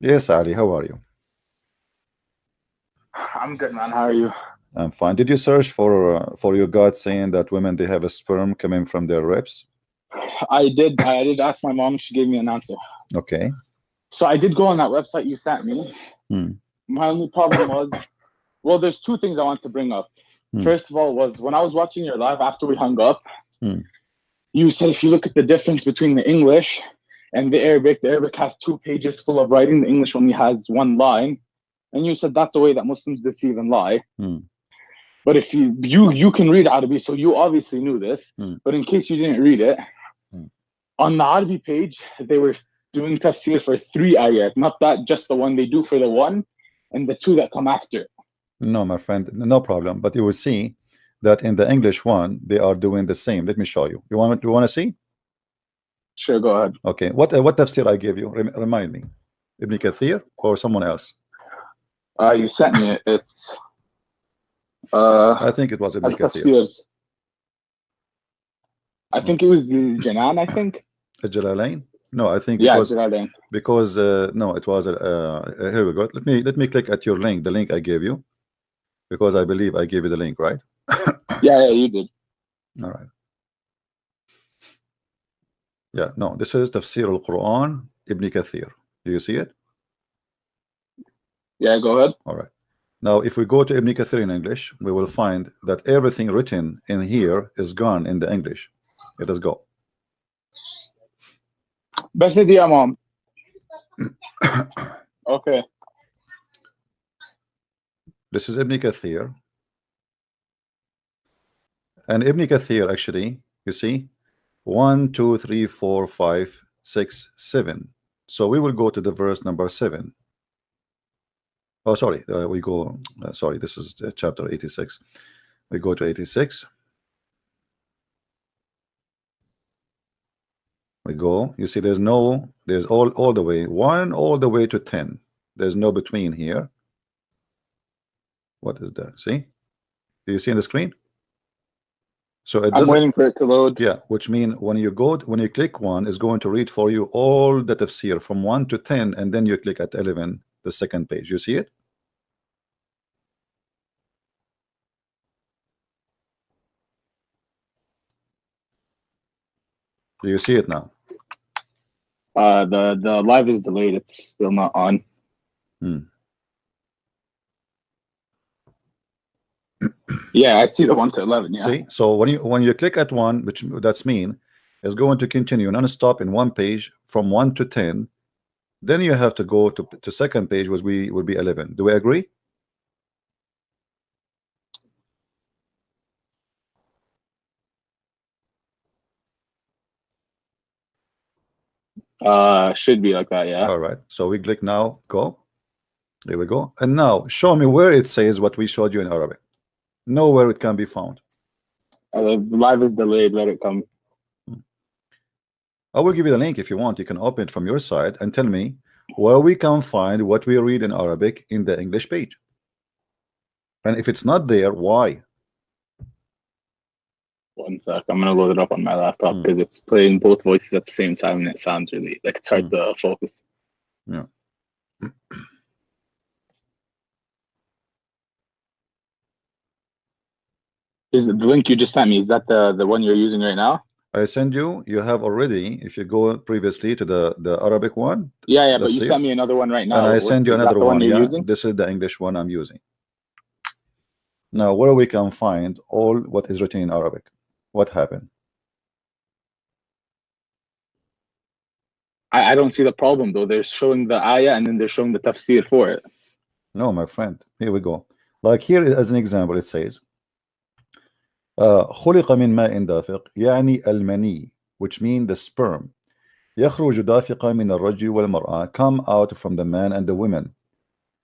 Yes, Ali, how are you? I'm good, man. How are you? I'm fine. Did you search for your God saying that women they have a sperm coming from their ribs? I did ask my mom. She gave me an answer. Okay. So I did go on that website you sent me. My only problem was, well, there's two things I want to bring up. First of all, was when I was watching your live after we hung up, you said if you look at the difference between the English and the Arabic has 2 pages full of writing. The English only has 1 line, and you said that's the way that Muslims deceive and lie. But if you can read Arabic, so you obviously knew this. But in case you didn't read it, on the Arabic page, they were doing tafsir for 3 ayat, not that just the one they do for the 1 and the 2 that come after. No, my friend, no problem. But you will see that in the English one, they are doing the same. Let me show you. You want to see? Sure, go ahead. Okay. What tafsir I gave you? Remind me. Ibn Kathir or someone else? You sent me it. It's I think it was Ibn Kathir. I think it was Janan, I think. Jalalain? No, I think yeah, it was Jalalain. Because no, it was here we go. Let me click at your link, the link I gave you, because I believe I gave you the link, right? yeah, you did. All right. Yeah, no, this is Tafsir al-Quran, Ibn Kathir. Do you see it? Yeah, go ahead. All right. Now, if we go to Ibn Kathir in English, we will find that everything written in here is gone in the English. Let us go. بس دي يا مام. Okay. This is Ibn Kathir. And Ibn Kathir, actually, you see, 1, 2, 3, 4, 5, 6, 7. So we will go to the verse number 7. Oh, sorry, we go. Sorry, this is chapter 86. We go to 86. We go. You see, there's all the way 1 all the way to 10. There's no between here. What is that? See? Do you see on the screen? So it I'm waiting for it to load. Yeah, which means when you click 1, it's going to read for you all the tafsir from 1 to 10, and then you click at 11, the second page. You see it? Do you see it now? The live is delayed. It's still not on. Yeah, I see the 1 to 11. Yeah. See, so when you click at 1, which that's mean is going to continue non-stop in one page from 1 to 10. Then you have to go to second page, which will be 11. Do we agree? Should be like that. Yeah. All right. So we click now. Go. There we go. And now show me where it says what we showed you in Arabic. Nowhere it can be found. The live is delayed. Let it come. I will give you the link if you want. You can open it from your side and tell me where we can find what we read in Arabic in the English page. And if it's not there, why? 1 sec. I'm gonna load it up on my laptop because it's playing both voices at the same time and it sounds really like it's hard to focus. Yeah. Is the link you just sent me? Is that the one you're using right now? I send you. You have already. If you go previously to the Arabic one. Yeah, but you sent me another one right now. And I send you another one. Yeah, using? this is the English one I'm using. Now, where we can find all what is written in Arabic? What happened? I don't see the problem though. They're showing the ayah and then they're showing the tafsir for it. No, my friend. Here we go. Like here as an example, it says خلق من ماء دافق يعني المني, which means the sperm. يخرج دافقا من الرجل والمرأة, come out from the man and the woman.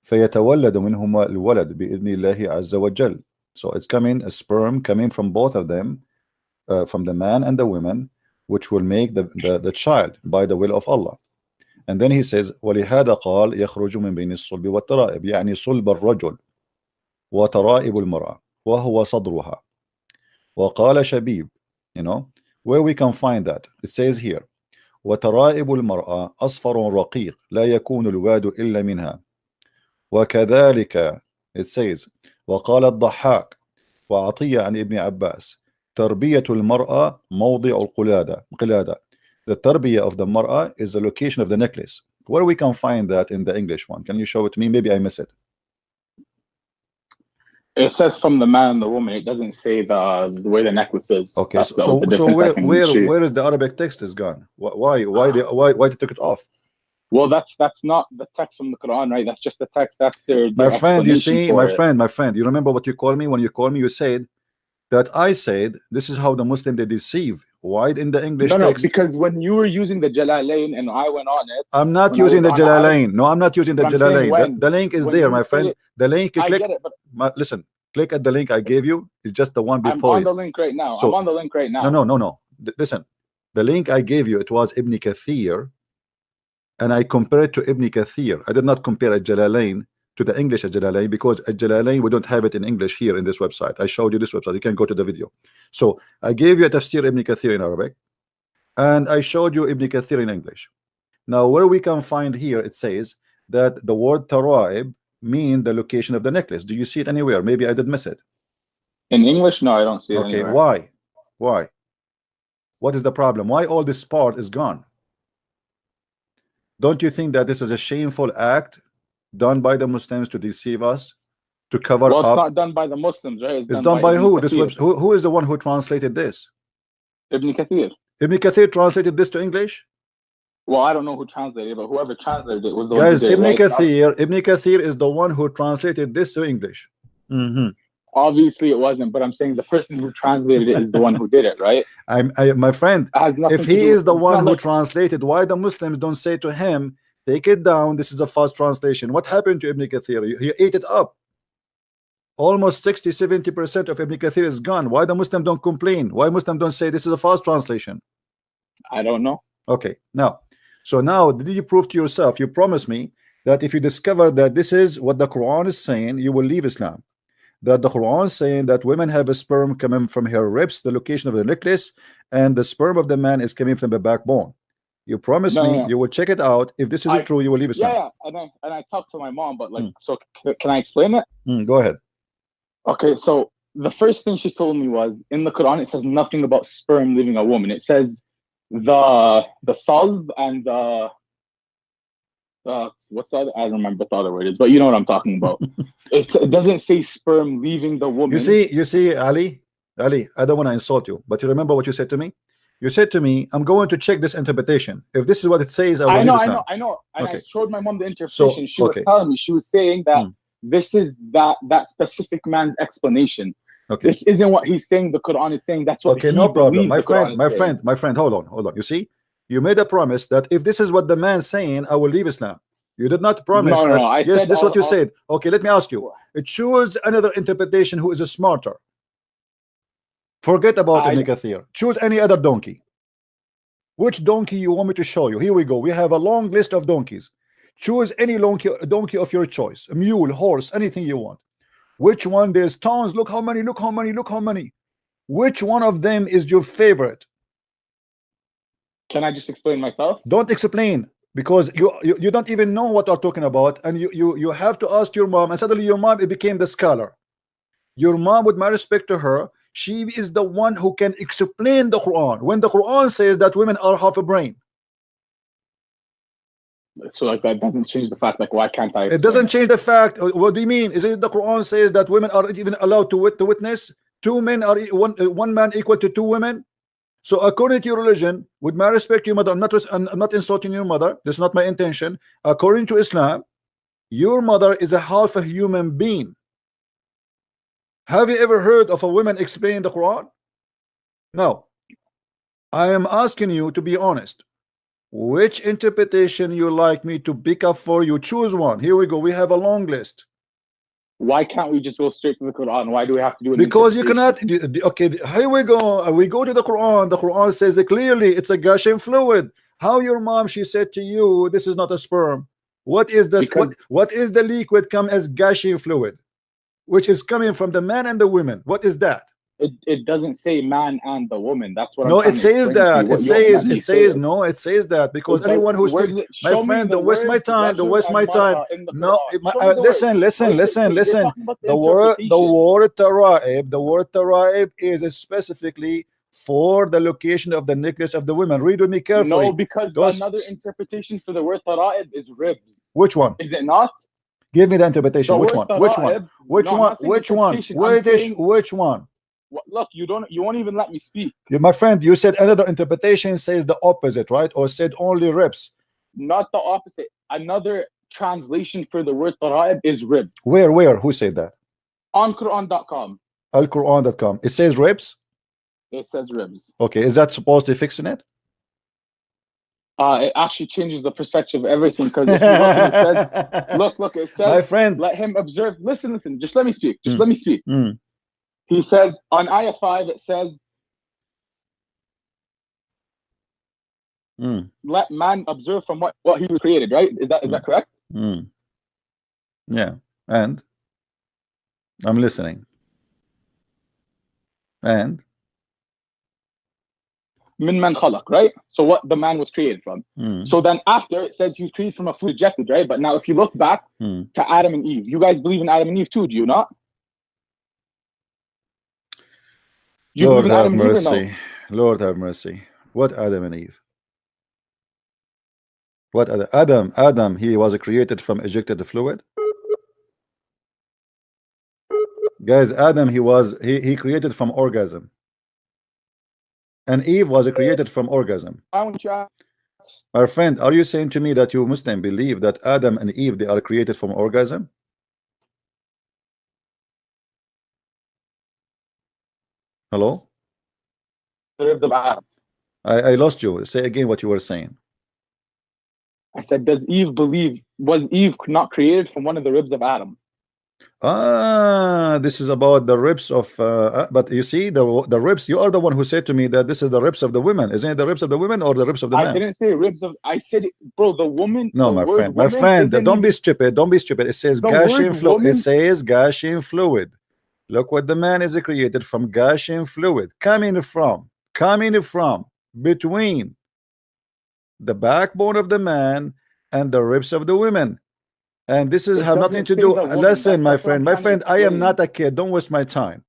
فيتولد منهما الولد بإذن الله عز وجل. So it's coming a sperm coming from both of them, from the man and the woman, which will make the child by the will of Allah. And then he says ولهذا قال يخرج من بين الصلب والترائب, يعني صلب الرجل وترائب المرأة وهو صدرها. وقال شبيب, where we can find that? It says here وترائب المرأة أصفر رقيق لا يكون الواد إلا منها وكذلك it says وقال الضحاك وعطية عن ابن عباس تربية المرأة موضع القلادة the تربية of the mar'a is the location of the necklace. Where we can find that in the English one? Can you show it to me? Maybe I miss it. It says from the man and the woman. It doesn't say the way the necklace is. Okay, so where is the Arabic text is gone? Why they took it off? Well, that's not the text from the Quran, right? That's just the text. That's their my friend. You see, my friend. You remember what you called me when you called me? You said that I said this is how the Muslim they deceive. Why in the English text? No, because when you were using the Jalalain and I went on it, I'm not using the Jalalain. No, I'm not using the Jalalain. The link is there, my friend. The link you click. Listen, click at the link I gave you. It's just the one before. I'm on the link right now. So, I'm on the link right now. No. Listen, the link I gave you, it was Ibn Kathir, and I compared it to Ibn Kathir. I did not compare a Jalalain to the English Jalalain, because a Jalalain we don't have it in English here in this website. I showed you this website. You can go to the video. So I gave you a Tafsir Ibn Kathir in Arabic, and I showed you Ibn Kathir in English. Now where we can find here, it says that the word taraib mean the location of the necklace. Do you see it anywhere? Maybe I did miss it. In English, no, I don't see it. Okay, anywhere. Why? What is the problem? Why all this part is gone? Don't you think that this is a shameful act done by the Muslims to deceive us, to cover up? Well, it's not done by the Muslims, right? It's done by who? Who is the one who translated this? Ibn Kathir. Ibn Kathir translated this to English? Well, I don't know who translated it, but whoever translated it was the guys, one who did, Ibn Kathir is the one who translated this to English. Obviously it wasn't, but I'm saying the person who translated it is the one who did it, right? My friend, if he is the one who translated, why the Muslims don't say to him, take it down, this is a false translation? What happened to Ibn Kathir? He ate it up. Almost 60-70% of Ibn Kathir is gone. Why the Muslim don't complain? Why Muslim don't say this is a false translation? I don't know. Okay, now did you prove to yourself? You promised me that if you discover that this is what the Quran is saying, you will leave Islam. That the Quran is saying that women have a sperm coming from her ribs, the location of the necklace, and the sperm of the man is coming from the backbone. You promised me you will check it out. If this is true, you will leave Islam. Yeah, and I talked to my mom, but so can I explain it? Go ahead. Okay, so the first thing she told me was in the Quran it says nothing about sperm leaving a woman. It says the salb and the what's the other? I don't remember what the other word is, but you know what I'm talking about. It doesn't say sperm leaving the woman. You see, Ali, I don't want to insult you, but you remember what you said to me? You said to me, I'm going to check this interpretation. If this is what it says, I know. And I showed my mom the interpretation. She was telling me, she was saying that this is that specific man's explanation. Okay. This isn't what he's saying. The Quran is saying that's what. Okay, no problem. My friend, hold on. You see, you made a promise that if this is what the man's saying, I will leave Islam. You did not promise. No. Yes, this is what you said. Okay, let me ask you. Choose another interpretation who is smarter. Forget about Ibn Kathir. Choose any other donkey. Which donkey you want me to show you? Here we go. We have a long list of donkeys. Choose any donkey of your choice. A mule, horse, anything you want. Which one? There's tons. Look how many. Which one of them is your favorite? Can I just explain myself? Don't explain, because you don't even know what I'm talking about, and you have to ask your mom, and suddenly your mom became the scholar. Your mom, with my respect to her, she is the one who can explain the Quran when the Quran says that women are half a brain. So that doesn't change the fact, why can't I? It doesn't change the fact. What do you mean? Is it the Quran says that women are even allowed to witness? Two men are one man equal to two women. So according to your religion, with my respect to your mother, I'm not insulting your mother. This is not my intention. According to Islam, your mother is a half a human being. Have you ever heard of a woman explaining the Quran? No. I am asking you to be honest. Which interpretation you like me to pick up for you? Choose one. Here we go. We have a long list. Why can't we just go straight to the Quran? Why do we have to do it? Because you cannot. Okay, here we go. We go to the Quran. The Quran says it clearly. It's a gushing fluid. How your mom, she said to you, this is not a sperm. What is this? What is the liquid come as gushing fluid, which is coming from the man and the women? What is that? It doesn't say man and the woman. That's what. No, I'm it says that. It says. It says no. It says that because anyone who speaks, my friend, don't waste my time. Don't waste my time. No, listen. The word taraib is specifically for the location of the necklace of the women. Read with me carefully. No, because another interpretation for the word taraib is ribs. Which one? Is it not? Give me the interpretation. Which one? Which one? Which one? Which one? Which one? Look, you won't even let me speak. My friend, you said another interpretation says the opposite, right? Or said only ribs. Not the opposite. Another translation for the word taraib is rib. Where? Who said that? On Quran.com. Al-Quran.com. It says ribs? It says ribs. Okay, is that supposed to be fixing it? It actually changes the perspective of everything, because if you look, it says, look, it says, my friend, let him observe. Listen, just let me speak. Let me speak. He says on ayah 5, it says, let man observe from what he was created, right? Is that correct? Yeah, and I'm listening. And min man khalaq, right? So what the man was created from. So then after it says he was created from a fruit rejected, right? But now if you look back to Adam and Eve, you guys believe in Adam and Eve too, do you not? Lord have mercy. Lord have mercy. What Adam and Eve? What Adam, he was created from ejected fluid. Guys, Adam, he created from orgasm. And Eve was created from orgasm. My friend, are you saying to me that you Muslim believe that Adam and Eve, they are created from orgasm? Hello? I lost you. Say again what you were saying. I said, was Eve not created from one of the ribs of Adam? This is about the ribs of but you see the ribs, you are the one who said to me that this is the ribs of the women. Isn't it the ribs of the women or the ribs of the men? I didn't say ribs of, I said, bro, the woman. No, my friend, don't be stupid. It says gushing fluid. It says gushing fluid. Look what the man is created from, gushing fluid, coming from between the backbone of the man and the ribs of the women. And this is have nothing to do. Listen, my friend, I am not a kid. Don't waste my time.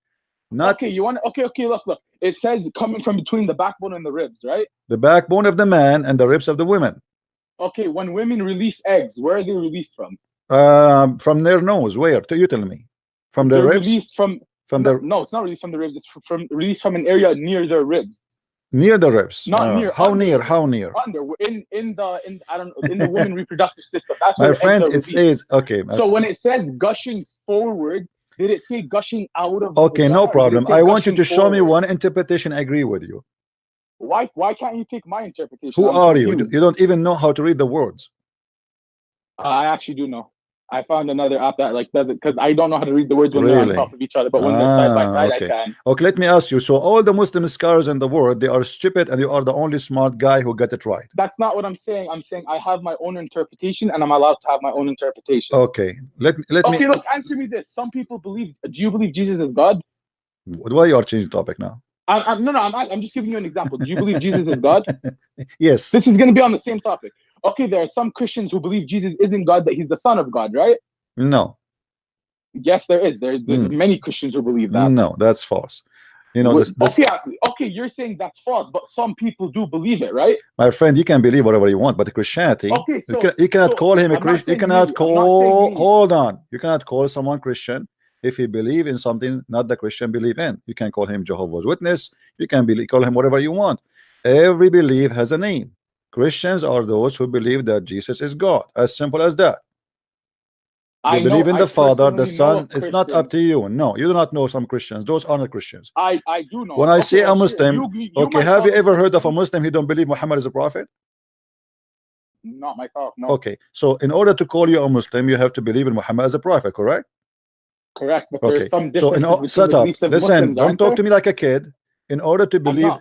Okay, you want okay, look. It says coming from between the backbone and the ribs, right? The backbone of the man and the ribs of the women. Okay, when women release eggs, where are they released from? From their nose. Where? You tell me. From the ribs? Released from the no, it's not released from the ribs. It's released from an area near their ribs. Near the ribs. Not near. How near? Under in the women reproductive system. That's my friend. It says okay. So when it says gushing forward, did it say gushing out of? Okay, no problem. I want you to show me one interpretation. I agree with you. Why can't you take my interpretation? Who are you? You don't even know how to read the words. I actually do know. I found another app that like does it, because I don't know how to read the words when they're on top of each other, but when they're side by side, okay. I can. Okay, let me ask you. So all the Muslim scholars in the world, they are stupid, and you are the only smart guy who got it right. That's not what I'm saying. I'm saying I have my own interpretation, and I'm allowed to have my own interpretation. Okay, let me. Okay, look, answer me this. Some people believe. Do you believe Jesus is God? Why you are changing topic now? I'm just giving you an example. Do you believe Jesus is God? Yes. This is going to be on the same topic. Okay, there are some Christians who believe Jesus isn't God, that he's the Son of God, right? No. Yes, there is. There's many Christians who believe that. No, that's false. You know, this okay, you're saying that's false, but some people do believe it, right? My friend, you can believe whatever you want, but Christianity, okay, so, you cannot call him a Christian. You cannot call. Hold on. You cannot call someone Christian if he believe in something not the Christian believe in. You can call him Jehovah's Witness. You can call him whatever you want. Every belief has a name. Christians are those who believe that Jesus is God. As simple as that. They believe in the Father, the Son. It's not up to you. No, you do not know some Christians. Those are not Christians. I do know. When I say a Muslim, okay, have you ever heard of a Muslim who don't believe Muhammad is a prophet? Not myself, no. Okay, so in order to call you a Muslim, you have to believe in Muhammad as a prophet, correct? Correct. But okay. There's some so listen, don't talk to me like a kid. In order to believe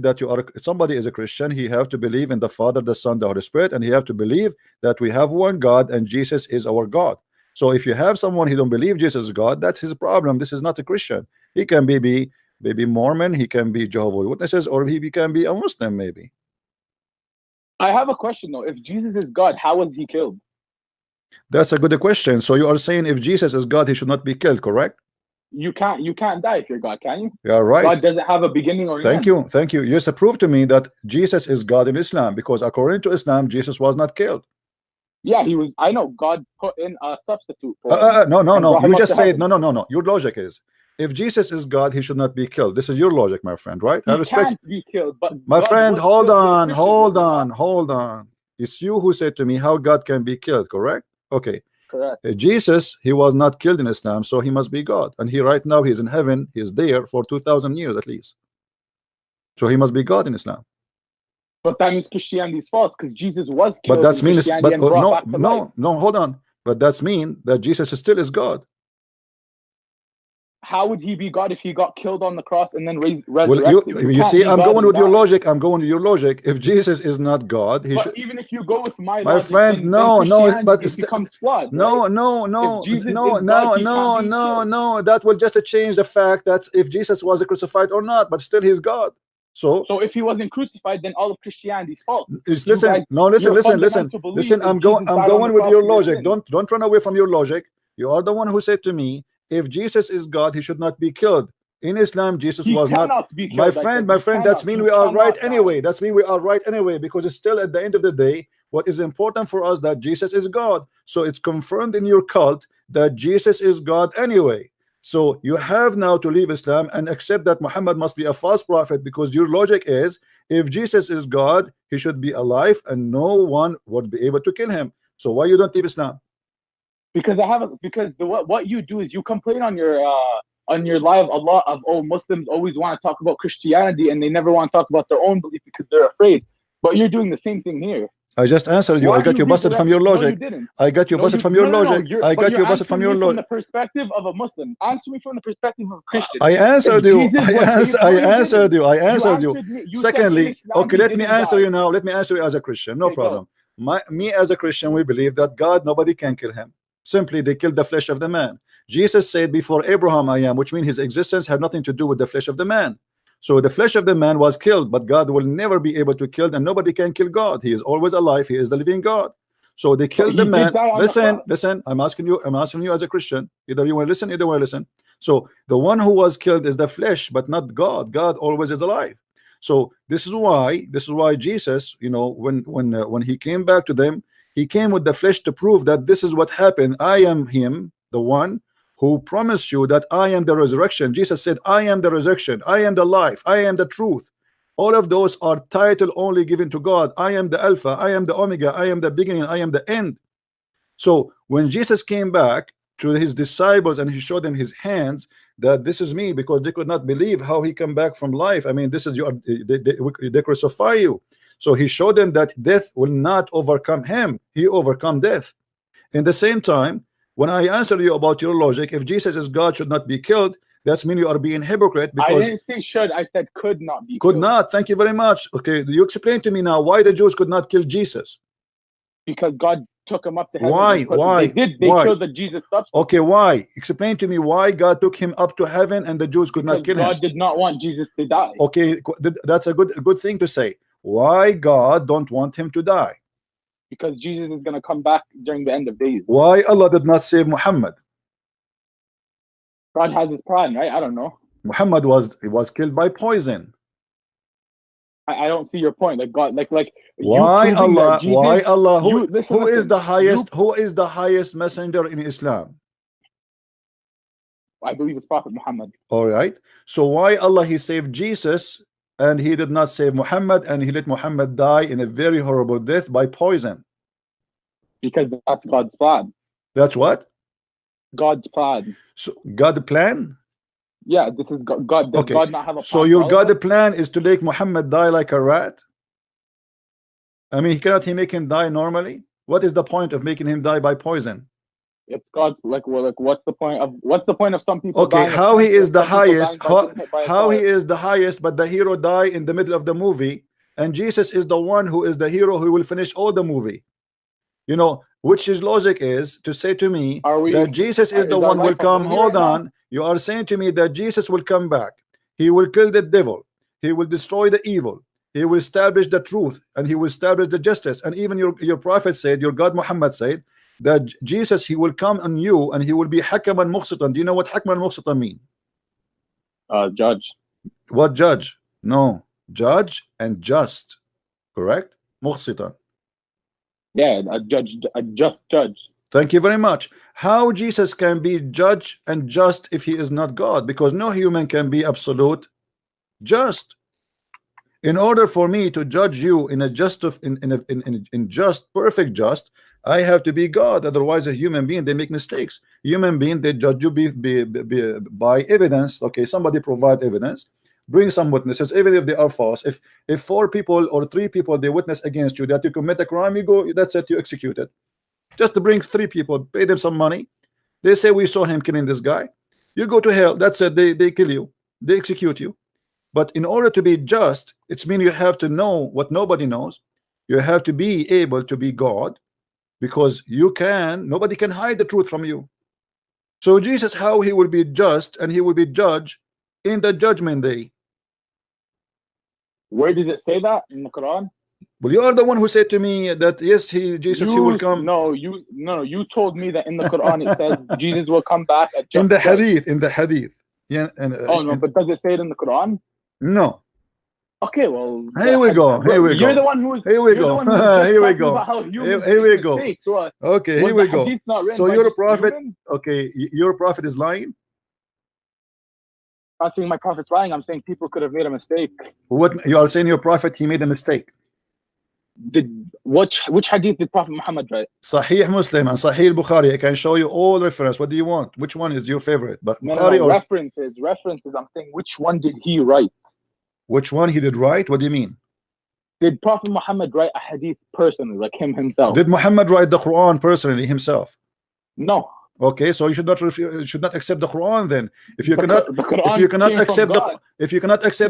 that somebody is a Christian, he have to believe in the Father, the Son, the Holy Spirit, and he have to believe that we have one God and Jesus is our God. So if you have someone who don't believe Jesus is God, that's his problem. This is not a Christian. He can be Mormon, he can be Jehovah's Witnesses, or he can be a Muslim maybe. I have a question though. If Jesus is God, how was he killed? That's a good question. So you are saying if Jesus is God, he should not be killed, correct? You can't die if you're God, can you? Yeah, right. God doesn't have a beginning or an end. Thank you. Yes, prove to me that Jesus is God in Islam, because according to Islam, Jesus was not killed. Yeah, he was. I know God put in a substitute for no. You just said no. Your logic is, if Jesus is God, he should not be killed. This is your logic, my friend, right? He can't be killed, but my friend, hold on. It's you who said to me how God can be killed, correct? Okay. Correct. Jesus, he was not killed in Islam, so he must be God. And he right now, he's in heaven, he's there for 2,000 years at least. So he must be God in Islam. But that means Christianity is false, because Jesus was killed. But that's means, no, hold on. But that's mean that Jesus still is God. How would he be God if he got killed on the cross and then resurrected? Well, you see, I'm going with your logic. If Jesus is not God, he should. Even if you go with my logic, friend, then but it becomes flawed. No. That will just change the fact that if Jesus was crucified or not, but still he's God. So if he wasn't crucified, then all of Christianity is false. Listen. I'm going with your logic. Don't run away from your logic. You are the one who said to me, if Jesus is God, he should not be killed. In Islam, Jesus was not. My friend, that's mean we are right anyway. Because it's still at the end of the day, what is important for us that Jesus is God. So it's confirmed in your cult that Jesus is God anyway. So you have now to leave Islam and accept that Muhammad must be a false prophet, because your logic is, if Jesus is God, he should be alive and no one would be able to kill him. So why you don't leave Islam? Because what you do is you complain on your live a lot of Muslims always want to talk about Christianity and they never want to talk about their own belief because they're afraid. But you're doing the same thing here. I just answered you. I got you busted from your logic. I got you busted from your logic. I got you busted from your logic. From the perspective of a Muslim. Answer me from the perspective of a Christian. I answered you. I answered you. Secondly, okay, let me answer you now. Let me answer you as a Christian. No problem. Me as a Christian, we believe that God, nobody can kill him. Simply, they killed the flesh of the man. Jesus said, before Abraham I am, which means his existence had nothing to do with the flesh of the man. So the flesh of the man was killed, but God will never be able to kill, and nobody can kill God. He is always alive. He is the living God. So they killed the man. Listen. I'm asking you as a Christian. Either you want to listen, either want to listen. So the one who was killed is the flesh, but not God. God always is alive. So this is why Jesus, when he came back to them, he came with the flesh to prove that this is what happened. I am him, the one who promised you that I am the resurrection. Jesus said, I am the resurrection, I am the life, I am the truth. All of those are title only given to God. I am the Alpha, I am the Omega, I am the beginning, I am the end. So when Jesus came back to his disciples and he showed them his hands, that this is me, because they could not believe how he come back from life. I mean, this is they crucify you. So he showed them that death will not overcome him. He overcome death. In the same time, when I answered you about your logic, if Jesus is God, should not be killed, that's mean you are being hypocrite. Because I didn't say should, I said could not be could killed. Not. Thank you very much. Okay, you explain to me now why the Jews could not kill Jesus. Because God took him up to heaven. Why? They killed the Jesus substance. Okay, why? Explain to me why God took him up to heaven and the Jews could not kill him. God did not want Jesus to die. Okay, that's a good thing to say. Why God don't want him to die? Because Jesus is going to come back during the end of days. Why Allah did not save Muhammad? God has his plan, right? I don't know. Muhammad was killed by poison. I don't see your point. Like God, like why Allah? Who is the highest messenger in Islam? I believe it's Prophet Muhammad. All right. So why Allah he saved Jesus and he did not save Muhammad, and he let Muhammad die in a very horrible death by poison? Because that's God's plan. That's what? God's plan. So God's plan? Yeah, this is God. Does God not have a plan? So your God's plan is to make Muhammad die like a rat? I mean, cannot he make him die normally? What is the point of making him die by poison? It's God. What's the point of some people? Okay, how he is the highest? How he is the highest, but the hero die in the middle of the movie, and Jesus is the one who is the hero who will finish all the movie. Which his logic is to say to me that Jesus is the one who will come. Hold on. You are saying to me that Jesus will come back. He will kill the devil. He will destroy the evil. He will establish the truth, and he will establish the justice. And even your prophet said, your God Muhammad said, that Jesus, he will come on you and he will be hakaman muqsitan. Do you know what hakaman muqsitan mean? Judge. What judge? No, judge and just. Correct? Muqsitan. Yeah, a just judge. Thank you very much. How Jesus can be judge and just if he is not God? Because no human can be absolute just. In order for me to judge you in a just in just perfect just, I have to be God. Otherwise, a human being, they make mistakes. Human being, they judge you by evidence. Okay, somebody provide evidence, bring some witnesses, even if they are false. If 4 people or 3 people they witness against you that you commit a crime, you go, that's it, you execute it. Just to bring 3 people, pay them some money. They say we saw him killing this guy. You go to hell. That's it. They kill you. They execute you. But in order to be just, it's mean you have to know what nobody knows. You have to be able to be God, because nobody can hide the truth from you. So Jesus, how he will be just and he will be judged in the judgment day. Where does it say that in the Quran? Well, you are the one who said to me that yes, Jesus, he will come. No, you told me that in the Quran it says Jesus will come back at in the hadith. Yeah. Oh no, but does it say it in the Quran? No. Okay, well, here we go. You're the one who's. Here we go. Here we go. Here we go. So, okay, here we go. So your prophet. Human? Okay, your prophet is lying. I'm not saying my prophet's lying. I'm saying people could have made a mistake. What you are saying? Your prophet, he made a mistake. Which hadith did Prophet Muhammad write? Sahih Muslim and Sahih Bukhari. I can show you all reference. What do you want? Which one is your favorite? But Bukhari or references. I'm saying which one did he write? Which one he did write? What do you mean? Did Prophet Muhammad write a hadith personally, like him himself? Did Muhammad write the Quran personally himself? No. Okay, so you should not accept the Quran then. If you cannot accept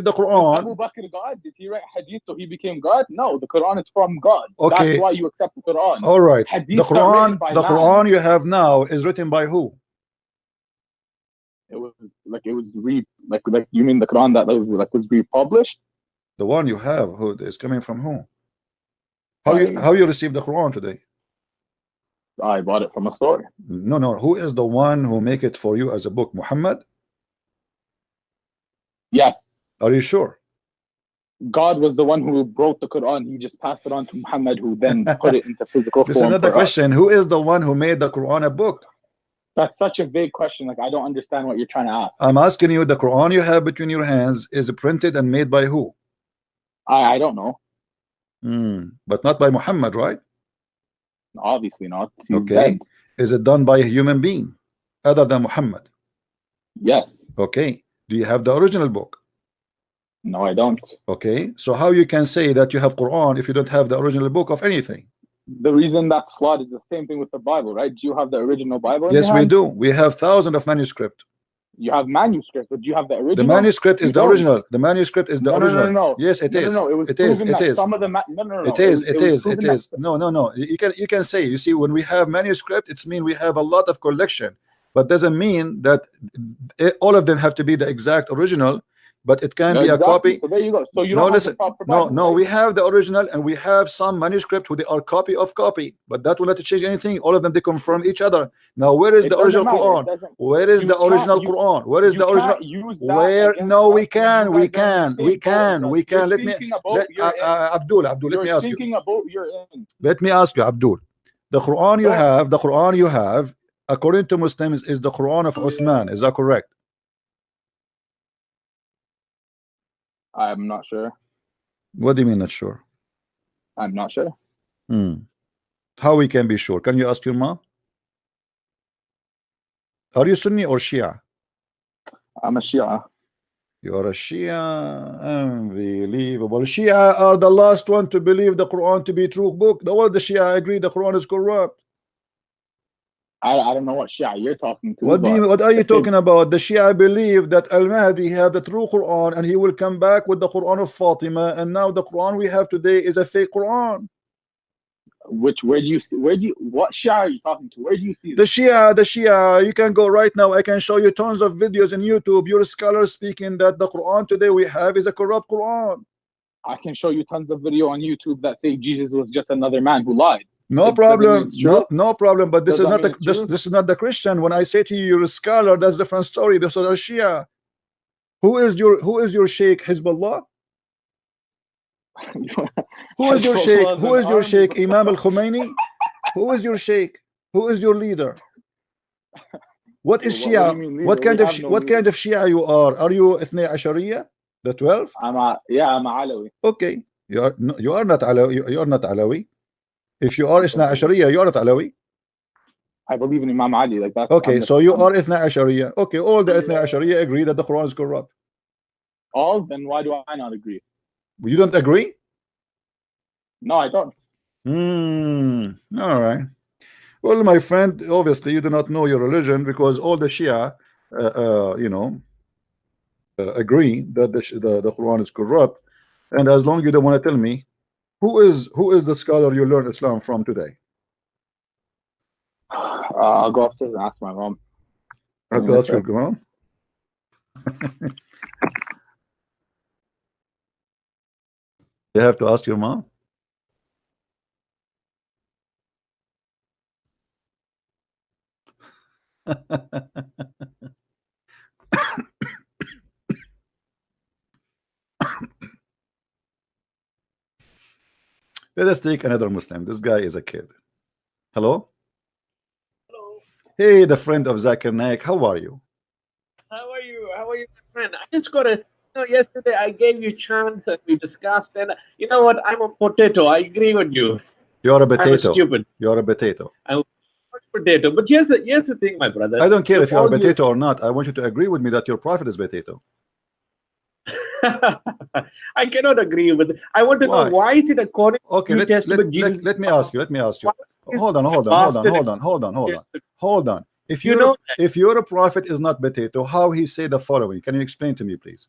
the Quran. Abu Bakr God? Did he write hadith so he became God? No, the Quran is from God. Okay. That's why you accept the Quran. All right. Hadith the Quran you have now is written by who? It was you mean the Quran that was republished? The one you have, who is coming from who? How you received the Quran today? I bought it from a store. No. Who is the one who make it for you as a book? Muhammad? Yeah. Are you sure? God was the one who wrote the Quran. He just passed it on to Muhammad, who then put it into physical form. This is another question. Who is the one who made the Quran a book? That's such a vague question. Like, I don't understand what you're trying to ask. I'm asking you, the Quran you have between your hands is printed and made by who? I don't know. But not by Muhammad, right? Obviously not. He's okay. Dead. Is it done by a human being other than Muhammad? Yes. Okay. Do you have the original book? No, I don't. Okay. So how you can say that you have Quran if you don't have the original book of anything? The reason that's flawed is the same thing with the Bible, right? Do you have the original Bible? Yes, we do. We have thousands of manuscripts. You have manuscript, but do you have the original? The manuscript is the original. The manuscript is the original. No. Yes, it is. No, it was proven that some of the It is. No. You can say. You see, when we have manuscript, it's mean we have a lot of collection, but doesn't mean that all of them have to be the exact original. But it can be a copy. So there you go. So you don't have the proper Bible, right? We have the original and we have some manuscript who they are copy of copy, but that will not change anything. All of them, they confirm each other. Now, where is the original Quran? Where is the original Quran? Where is the original? Where? No, we can. Let me, Abdul, let me ask you. Let me ask you, Abdul. The Quran you have, according to Muslims, is the Quran of Uthman. Is that correct? I'm not sure. What do you mean not sure? I'm not sure. How we can be sure? Can you ask your mom? Are you Sunni or Shia? I'm a Shia. You are a Shia? Unbelievable. Shia are the last one to believe the Quran to be true book. All the Shia agree the Quran is corrupt. I don't know what Shia you're talking to. What are you talking about? The Shia believe that Al-Mahdi have the true Quran and he will come back with the Quran of Fatima, and now the Quran we have today is a fake Quran. Where do you what Shia are you talking to? Where do you see this? The Shia. You can go right now. I can show you tons of videos on YouTube. Your scholars speaking that the Quran today we have is a corrupt Quran. I can show you tons of video on YouTube that say Jesus was just another man who lied. No problem. No problem. But this is not this is not the Christian. When I say to you, you're a scholar, that's a different story. This is a Shia. Who is your Sheikh? Hezbollah? Who is your Sheikh? Who is your Sheikh? Imam al-Khomeini? Who is your Sheikh? Who is your leader? What is Shia? What kind of Shia you are? Are you Ithnay Ashariya? The 12? I'm a Alawi. Okay. You are not Alawi. You are not Alawi. If you are Ithnay Ashariya, you are not Alawi. I believe in Imam Ali. Like that. Okay, so you are Ithnay Ashariya. Okay, all the Ithnay Ashariya agree that the Quran is corrupt. All? Then why do I not agree? You don't agree? No, I don't. All right. Well, my friend, obviously you do not know your religion, because all the Shia, agree that the Quran is corrupt. And as long as you don't want to tell me, who is the scholar you learn Islam from today? I'll go upstairs and ask my mom. I'll go upstairs, go on. You have to ask your mom. Let us take another Muslim. This guy is a kid. Hello? Hello. Hey, the friend of Zakir Naik. How are you? How are you? How are you, my friend? I just got a yesterday I gave you a chance and we discussed, and you know what? I'm a potato. I agree with you. You're a potato. I'm stupid. You're a potato. I'm a potato. But here's the thing, my brother. I don't care if you're a potato or not. I want you to agree with me that your prophet is potato. I cannot agree with it. I want to know why is it according to New Testament Jesus? Let me ask you. Hold on. If you're a prophet is not potato, how he say the following? Can you explain to me, please?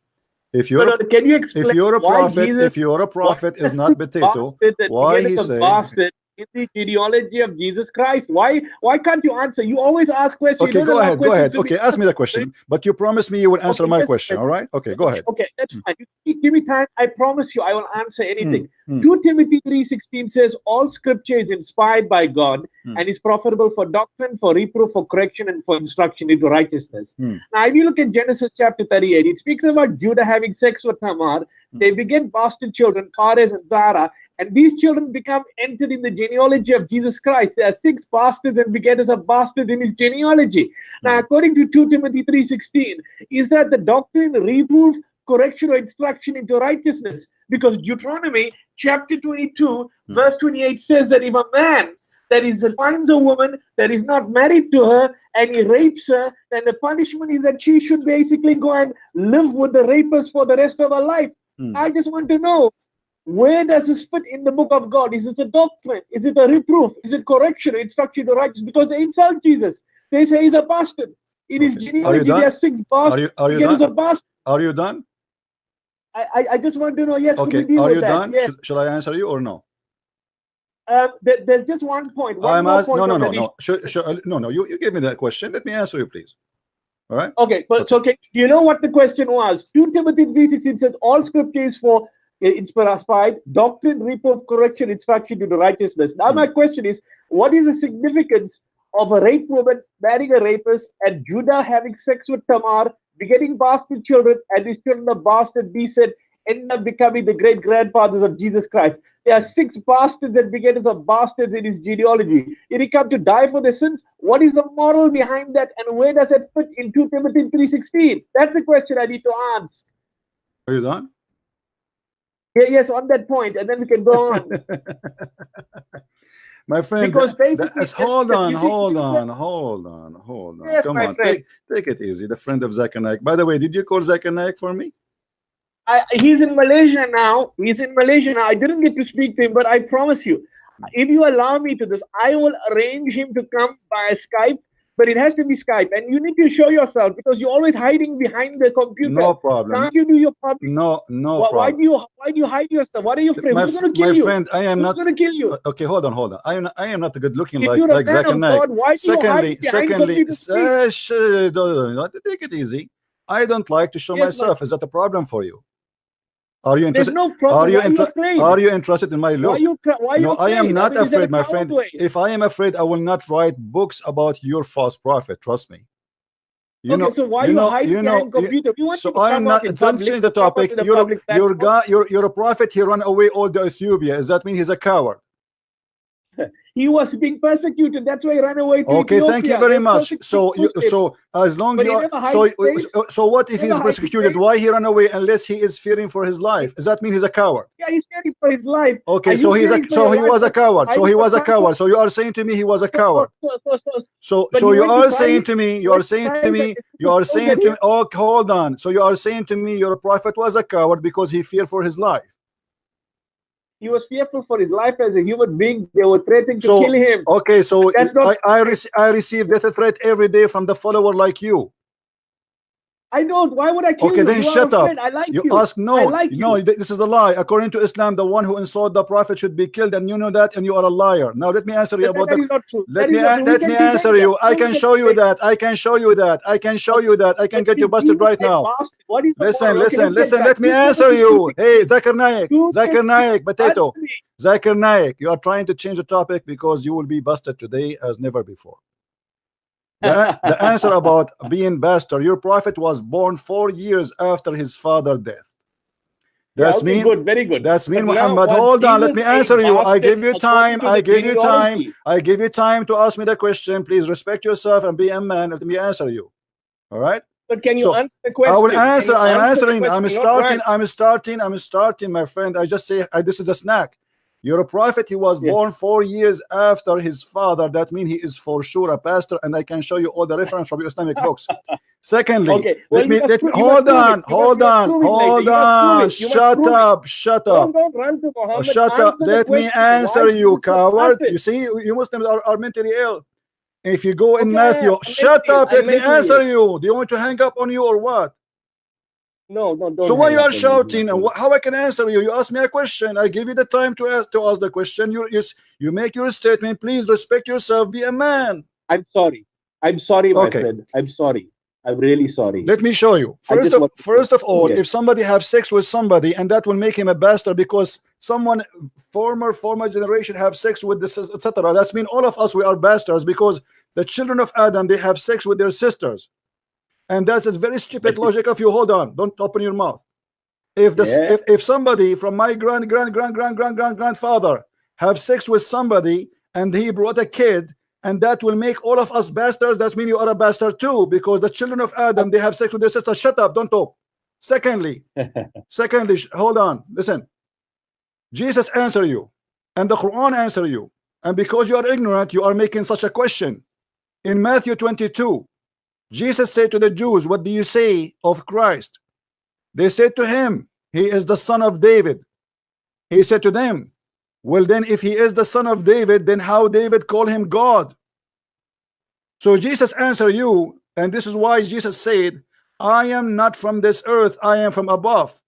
Can you explain if you're a prophet is not potato, why he say bastard in the genealogy of Jesus Christ? Why can't you answer? You always ask questions. Okay, go ahead. Okay, ask me the question. But you promised me you will answer my question, all right? Okay, go ahead. Okay, that's fine. You give me time. I promise you I will answer anything. 2 Timothy 3:16 says all scripture is inspired by God and is profitable for doctrine, for reproof, for correction, and for instruction into righteousness. Now, if you look at Genesis chapter 38, it speaks about Judah having sex with Tamar. They beget bastard children, Perez and Zara, and these children become entered in the genealogy of Jesus Christ. There are 6 bastards and begetters of bastards in his genealogy. Now, according to 2 Timothy 3:16, is that the doctrine, reproof, correction, or instruction into righteousness? Because Deuteronomy chapter 22, verse 28 says that if a man that finds a woman that is not married to her and he rapes her, then the punishment is that she should basically go and live with the rapist for the rest of her life. I just want to know, where does this fit in the book of God? Is this a doctrine? Is it a reproof? Is it correction or instruction to righteousness? Because they insult Jesus. They say he's a bastard. In his genealogy, there are 6 bastards. Are you done? I just want to know, yes. Okay, are you done? Yes. Shall I answer you or no? There's just one point. No. You give me that question. Let me answer you, please. All right. Okay, but okay. You know what the question was? 2 Timothy 3:16 says all scripture is for inspired doctrine, reproof, correction, instruction to the righteousness. Now my question is, what is the significance of a raped woman marrying a rapist and Judah having sex with Tamar, begetting bastard children, and these children of bastard descent end up becoming the great grandfathers of Jesus Christ? There are 6 bastards and begetters of bastards in his genealogy. Did he come to die for their sins? What is the moral behind that, and where does it fit in 2 Timothy 3:16? That's the question I need to ask. Are you done? Yeah, yes, on that point, and then we can go on. My friend, because basically, hold on. Yes, come on, take it easy. The friend of Zakir Naik. By the way, did you call Zakir Naik for me? He's in Malaysia now. I didn't get to speak to him, but I promise you, if you allow me to this, I will arrange him to come by Skype. but it has to be Skype, and you need to show yourself because you're always hiding behind the computer. No problem. Can't you do your public? No Why problem. do you hide yourself? What are you afraid? Who's going to kill My you? friend, I am Who's not going to kill you? Okay, hold on. I am not good looking If like you're a man Zakir of Naik. God, why do you hide behind computer screen? Take it easy. I don't like to show Yes, myself. Is that a problem for you? Are you There's interested? no problem. Are you interested in my look? Why are you No, I am afraid? not I mean, is that afraid, a my coward friend. way? If I am afraid, I will not write books about your false prophet. Trust me. So why you hide behind computer? You want so to I'm come not. out in Don't public, change the come out topic. in the You're public platform? you're a prophet. He ran away all the Ethiopia. Does that mean he's a coward? He was being persecuted. That's why he ran away to Okay, Ethiopia. thank you very They much. persecuted him. So as long But you he are, never hides face. so what if Never he's hides persecuted? face. Why he ran away unless he is fearing for his life? Does that mean he's a coward? Yeah, he's fearing for his life. Okay, Are so you he's a fearing for so your he life? was a coward. So Hiding he for was a Franco? coward. So you are saying to me he was a coward. But So he you went to are try saying it. to me, He went to try it. oh, hold on. So you are saying to me your prophet was a coward because he feared for his life. He was fearful for his life as a human being. They were threatening to kill him. Okay, so That's not- I receive death threat every day from the follower like you. I don't. Why would I kill you? Okay, then You are shut a up. friend. I like you. You ask I no, like no. you. This is a lie. According to Islam, the one who insulted the prophet should be killed, and you know that, and you are a liar. Now let me answer you about That is not true. Let That is not true. We me can debate answer you. that. I We can can show you debate that. I can show you that. I can show you that. I can get you busted right now. What is the Listen, moral? Okay, listen, let's listen. get Let back. me answer you. Hey, Zakir Naik, Zakir Naik, potato, Answer me. Zakir Naik. You are trying to change the topic because you will be busted today as never before. The answer about being bastard. Your prophet was born 4 years after his father's death. That's mean good, very good. That's mean But now, Muhammad. was Hold on, let Jesus me a answer you. I give you bastard time. according to I the give you time. genealogy? I give you time to ask me the question. Please respect yourself and be a man. Let me answer you. All right. But can you So, answer the question? I will answer. Can you I am answer the answering. I'm question, not starting. words? I'm starting, my friend. I just say this is a snack. You're a prophet. He was born 4 years after his father. That means he is for sure a pastor, and I can show you all the reference from your Islamic books. Secondly, Okay, well, hold on. Shut up. Don't run to Muhammad. Shut up. Answer the Let me question. answer Why you, is he so coward. passive? You see, you Muslims are mentally ill. If you go in Okay, Matthew, I'm shut mentally- up. I'm Let me mentally answer ill. you. Do you want to hang up on you or what? No, don't. So why hang you up are on me. shouting? And how I can answer you? You ask me a question. I give you the time to ask the question. You make your statement. Please respect yourself. Be a man. I'm sorry. I'm sorry, my Okay. friend. I'm sorry. I'm really sorry. Let me show you. First of all, if somebody have sex with somebody, and that will make him a bastard because someone former generation have sex with this, etc. That's mean all of us we are bastards because the children of Adam they have sex with their sisters, and that's a very stupid logic of you. Hold on, don't open your mouth. If somebody from my grandfather have sex with somebody and he brought a kid, and that will make all of us bastards, that means you are a bastard too, because the children of Adam they have sex with their sister. Shut up, don't talk. Secondly, hold on, listen. Jesus answer you, and the Quran answer you, and because you are ignorant, you are making such a question. In Matthew 22, Jesus said to the Jews, "What do you say of Christ?" They said to him, "He is the son of David." He said to them, "Well then, if he is the son of David, then how David call him God?" So Jesus answer you, and this is why Jesus said, "I am not from this earth, I am from above."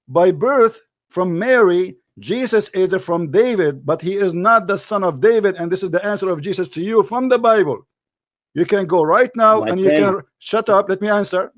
By birth from Mary, Jesus is from David, but he is not the son of David, and this is the answer of Jesus to you from the Bible. You can go right now and you can shut up. Let me answer.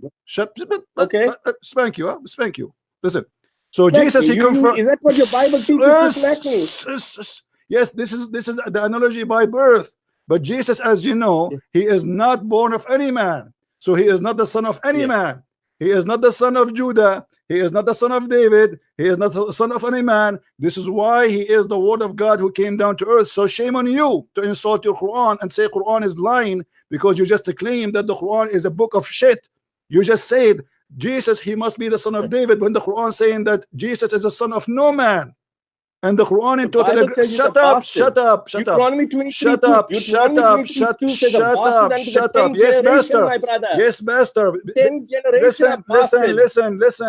Okay. Spank you, huh? Spank you. Listen. So Jesus, he confirmed. Is that what your Bible teaches? Yes, this is the analogy by birth. But Jesus, as you know, he is not born of any man. So he is not the son of any man. He is not the son of Judah. He is not the son of David. He is not the son of any man. This is why he is the word of God who came down to earth. So shame on you to insult your Quran and say Quran is lying, because you just claim that the Quran is a book of shit. You just said Jesus, he must be the son of David, when the Quran saying that Jesus is the son of no man. And the Quran in total shut up. Yes, master.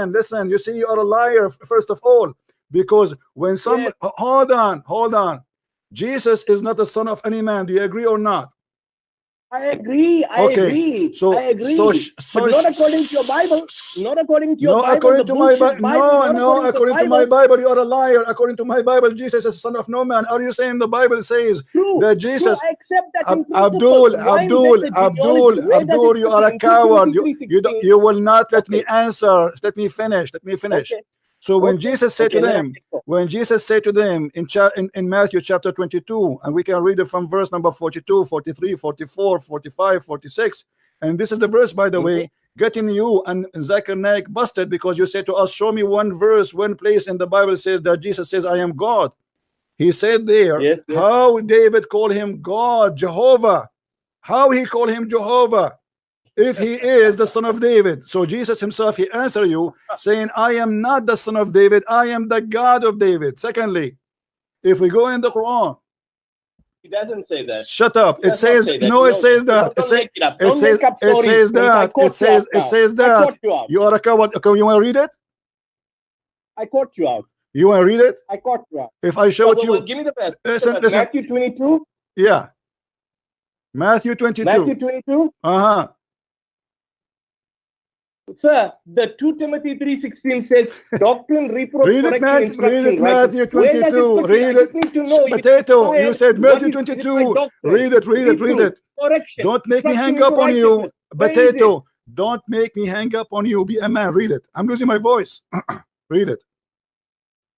Listen. You see, you are a liar, first of all, because when some hold on. Jesus is not the son of any man. Do you agree or not? I agree. I agree. So, I agree. So, but not according to your Bible. Not according to your Bible. According to my Bible. No, according to my Bible, you are a liar. According to my Bible, Jesus is the Son of No Man. Are you saying the Bible says that Jesus? I accept that. Abdul, you are a coward. You will not let me answer. Let me finish. Okay. So when Jesus said to them, in Matthew chapter 22, and we can read it from verse number 42, 43, 44, 45, 46, and this is the verse, by the way, getting you and Zakir Naik busted because you said to us, show me one verse, one place in the Bible says that Jesus says, I am God. He said there, how David called him God, Jehovah. How he called him Jehovah? If he is the son of David. So Jesus himself, he answered you saying, I am not the son of David, I am the God of David. Secondly, if we go in the Quran, it doesn't say that. Shut up. It says no, it says that. It says that. You are a coward. Okay, you want to read it? I caught you out. You want to read it? I caught you out. If I show it you, give me the best. Listen. Matthew 22. Yeah. Matthew 22. Matthew 22. Sir, the 2 Timothy 3:16 says, doctrine, reproof, correction, instruction. Read it, Matthew 22. Read it. Potato, you said Matthew 22. Read it. Correction. Don't make me hang up on you. Potato, don't make me hang up on you. Be a man. Read it. I'm losing my voice. Read it.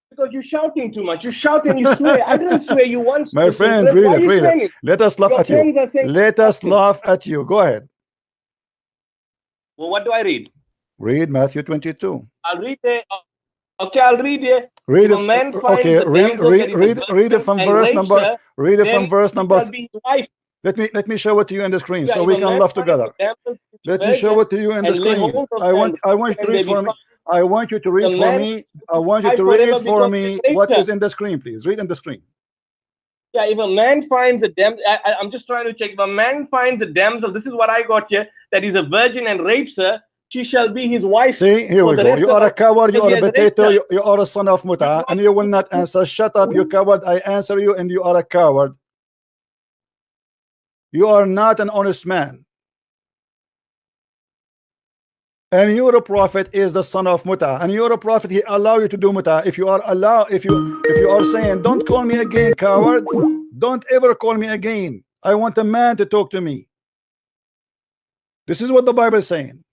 Because you're shouting too much. You shout and you swear. I didn't swear you once. My friend, read it. Let us laugh at you. Let us laugh at you. Go ahead. Well, what do I read? Read Matthew 22. I'll read it. Okay, I'll read it. Read it. Okay, read it from verse number. Read it from verse number. Let me show it to you on the screen so we can laugh together. Let me show it to you on the screen. I want you to read for me. I want you to read for me. I want you to read for me what is in the screen, please. Read on the screen. Yeah, if a man finds a damsel, I'm just trying to check. If a man finds a damsel, this is what I got here, that is a virgin and rapes her, she shall be his wife. See, here we go. You are a coward, you are a potato, you are a son of muta, and you will not answer. Shut up, you coward. I answer you, and you are a coward. You are not an honest man. And your prophet is the son of muta, and your prophet, he allow you to do muta. If you are if you are saying, don't call me again, coward, don't ever call me again. I want a man to talk to me. This is what the Bible is saying.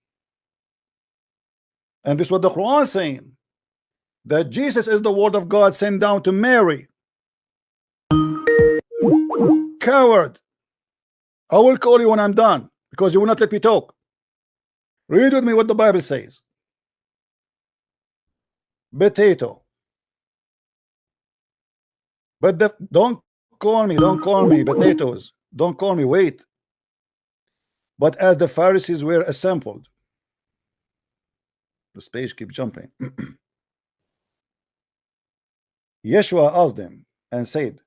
And this is what the Quran is saying, that Jesus is the word of God sent down to Mary. Coward. I will call you when I'm done because you will not let me talk. Read with me what the Bible says. Potato. But don't call me potatoes. Don't call me, wait. But as the Pharisees were assembled, the page keeps jumping. Yeshua asked them and said,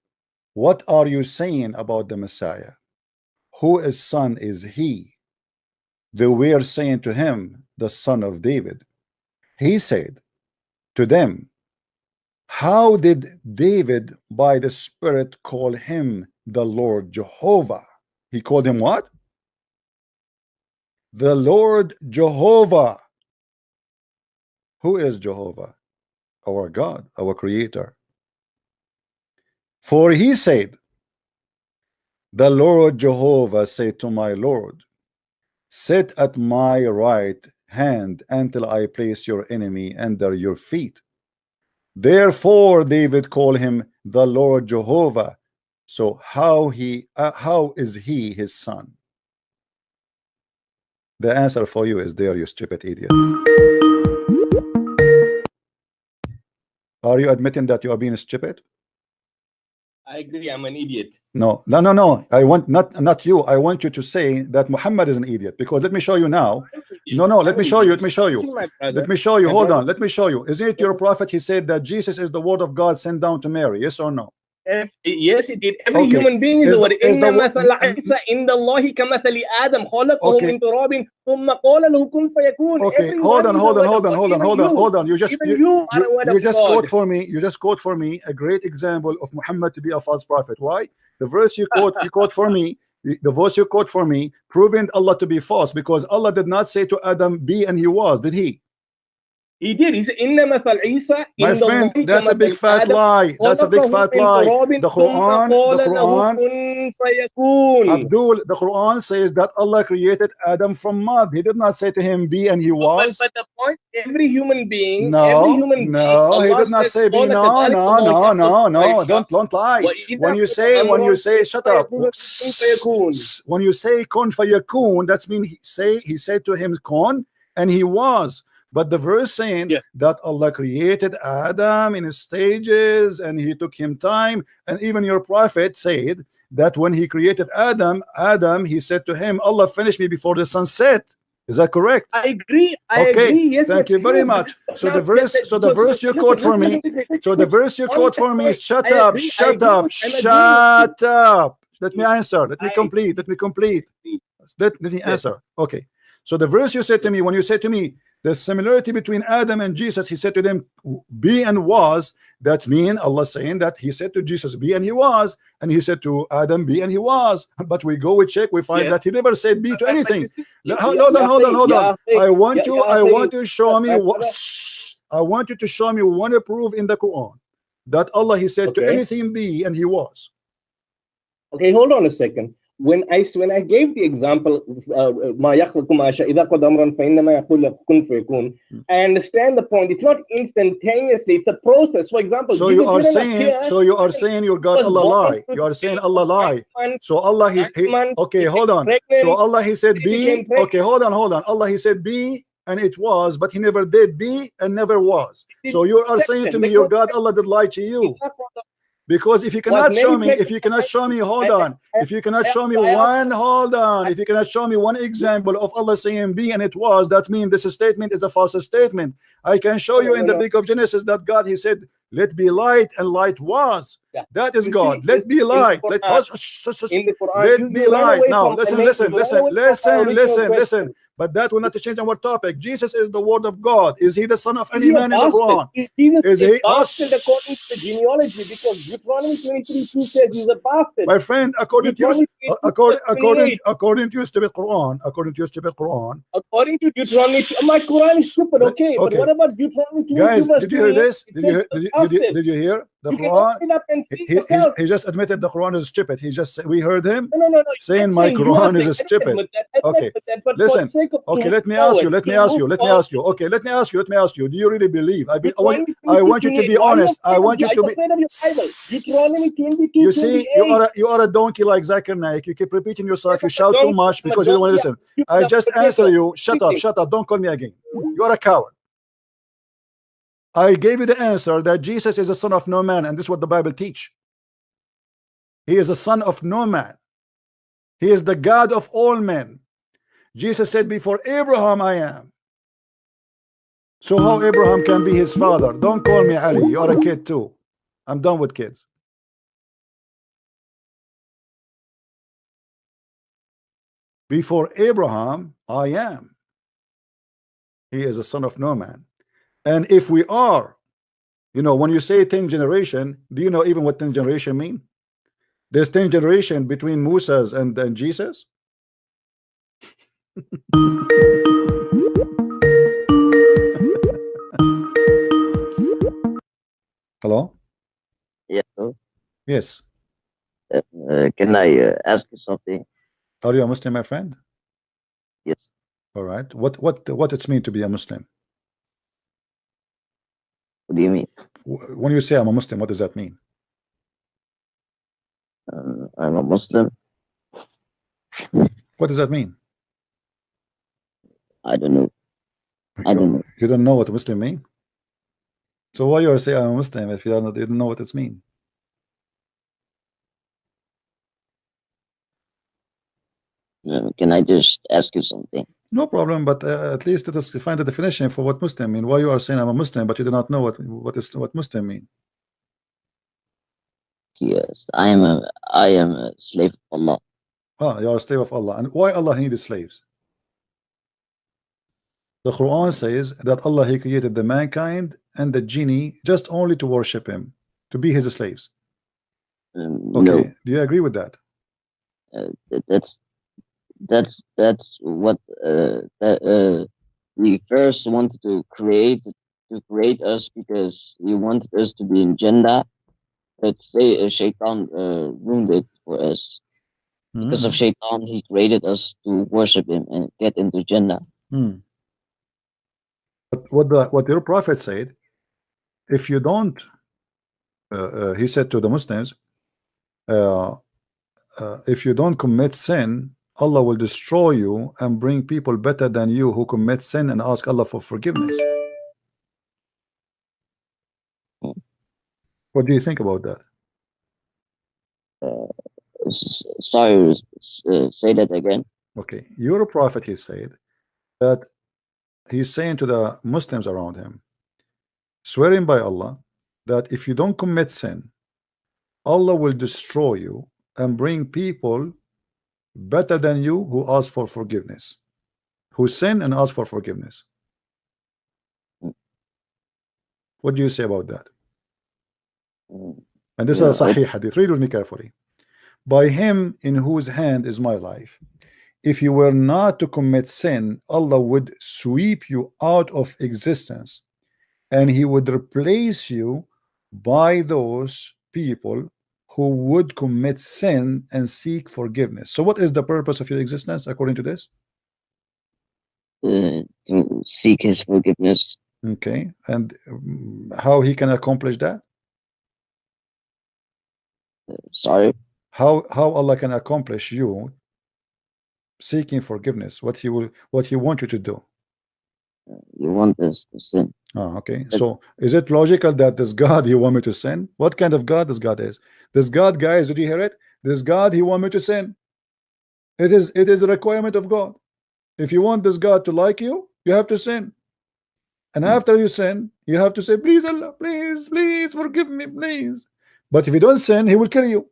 what are you saying about the Messiah? Whose son is he? They were saying to him, the son of David. He said to them, how did David by the Spirit call him the Lord Jehovah? He called him what? The Lord Jehovah. Who is Jehovah? Our God, our creator. For he said, the Lord Jehovah said to my Lord, sit at my right hand until I place your enemy under your feet. Therefore David called him the Lord Jehovah. So how is he his son? The answer for you is there, you stupid idiot. Are you admitting that you are being stupid? I agree, I'm an idiot. No. I want not you. I want you to say that Muhammad is an idiot, because let me show you now. No, let me show you. Let me show you. Hold on. Let me show you. Isn't it your prophet? He said that Jesus is the word of God sent down to Mary. Yes or no? Yes, it did. Every human being is the word. Inna mathala Isa inda Allahi kamathali Adam khalaqahu min turabin thumma qala lahu kun fayakun. Okay, hold on. You just quote for me. You just quote for me a great example of Muhammad to be a false prophet. Why? The verse you quote for me the verse you quote for me, proving Allah to be false, because Allah did not say to Adam, be, and he was, did he? He did. He said, "Inna mathal Isa." My friend, that's a big fat lie. That's a big fat lie. The Quran, Abdul, the Quran says that Allah created Adam from mud. He did not say to him, be, and he was. But the point, every human being, he did not say be. No, don't lie. When you say, shut up. When you say kun fayakun, that's mean he said to him kun, and he was. But the verse saying that Allah created Adam in stages and he took him time, and even your prophet said that when he created Adam, he said to him, Allah finished me before the sun set. Is that correct? I agree. I okay. agree. Yes, thank you very much. So the verse you quote for me. So the verse you quote for me is shut up. Let me answer. Let me complete. Let me answer. Okay. So the verse you said to me, when you said to me the similarity between Adam and Jesus, he said to them, be and was. That means Allah saying that he said to Jesus, be, and he was, and he said to Adam, be, and he was. But we check, we find that he never said be to anything. Hold on. I want you to show me what I want you to show me one proof in the Quran that Allah he said to anything be, and he was. Okay, hold on a second. When I gave the example, I understand the point. It's not instantaneously; it's a process. For example, so you are saying you got Allah lie. You are saying Allah lie. So Allah okay, hold on. So Allah he said be. Okay, hold on. Allah he said be, and it was, but he never did be and never was. So you are saying to me, your God Allah did lie to you. Because if you cannot show me, if you cannot show me one example of Allah saying be and it was, that means this statement is a false statement. I can show you in the book of Genesis that God he said, let be light, and light was. That is God. Let be light. Let be light. Now listen. But that will not change our topic. Jesus is the word of God. Is he the son of any man in the Quran? Is he bastard according to the genealogy? Because Deuteronomy 23:2 says he's a bastard. My friend, according to your stupid Quran, according to Deuteronomy, my Quran is stupid, okay. But what about Deuteronomy 22? Guys, did you hear this? Did you hear the Quran? He just admitted the Quran is stupid. We heard him saying my Quran is stupid. Okay, listen. Okay, let me ask you. Okay, let me ask you. Do you really believe? I want you to be honest. I want you to be. You see, you are a donkey like Zakir Naik. You keep repeating yourself. You shout too much because you don't want to listen. I just answer you. Shut up. Don't call me again. You are a coward. I gave you the answer that Jesus is the son of no man, and this is what the Bible teach. He is the son of no man. He is the God of all men. Jesus said, before Abraham I am. So how Abraham can be his father? Don't call me Ali. You are a kid too. I'm done with kids. Before Abraham I am. He is a son of no man. And if we are, when you say 10 generation, do you know even what 10 generation mean? There's 10 generation between Moses and Jesus. Hello? Yeah. Yes. Can I ask you something? Are you a Muslim, my friend? Yes. All right. What it mean to be a Muslim? What do you mean? When you say I'm a Muslim, what does that mean? I'm a Muslim. What does that mean? I don't know. You don't know what Muslim mean? So why you are saying I'm a Muslim if you don't know what it means? Can I just ask you something? No problem, but at least let us find the definition for what Muslim mean. Why you are saying I'm a Muslim, but you do not know what Muslim mean? Yes, I am a slave of Allah. Ah, you are a slave of Allah. And why Allah needed slaves? The Quran says that Allah he created the mankind and the genie just only to worship him, to be his slaves. Okay, No. do you agree with that? That's what we first wanted to create us because we wanted us to be in gender, but say Shaitan ruined it for us. Because of Shaitan, he created us to worship him and get into gender. But what your prophet said, if you don't, he said to the Muslims, if you don't commit sin, Allah will destroy you and bring people better than you who commit sin and ask Allah for forgiveness. What do you think about that? Sorry, say that again. Okay, your prophet, he said that he's saying to the Muslims around him, swearing by Allah, that if you don't commit sin, Allah will destroy you and bring people better than you who ask for forgiveness, who sin and ask for forgiveness. What do you say about that? And this is a Sahih hadith. Read with me carefully. By him in whose hand is my life, if you were not to commit sin, Allah would sweep you out of existence and he would replace you by those people who would commit sin and seek forgiveness. So what is the purpose of your existence according to this? To seek his forgiveness. Okay, and how he can accomplish that? Sorry? How Allah can accomplish you seeking forgiveness? What he want you to do? You want us to sin. Oh, okay. So is it logical that this God he want me to sin? What kind of God this God is? This God, guys, did you hear it? This God he want me to sin. It is a requirement of God. If you want this God to like you, you have to sin. And after you sin, you have to say, please Allah, please forgive me, please. But if you don't sin, he will kill you.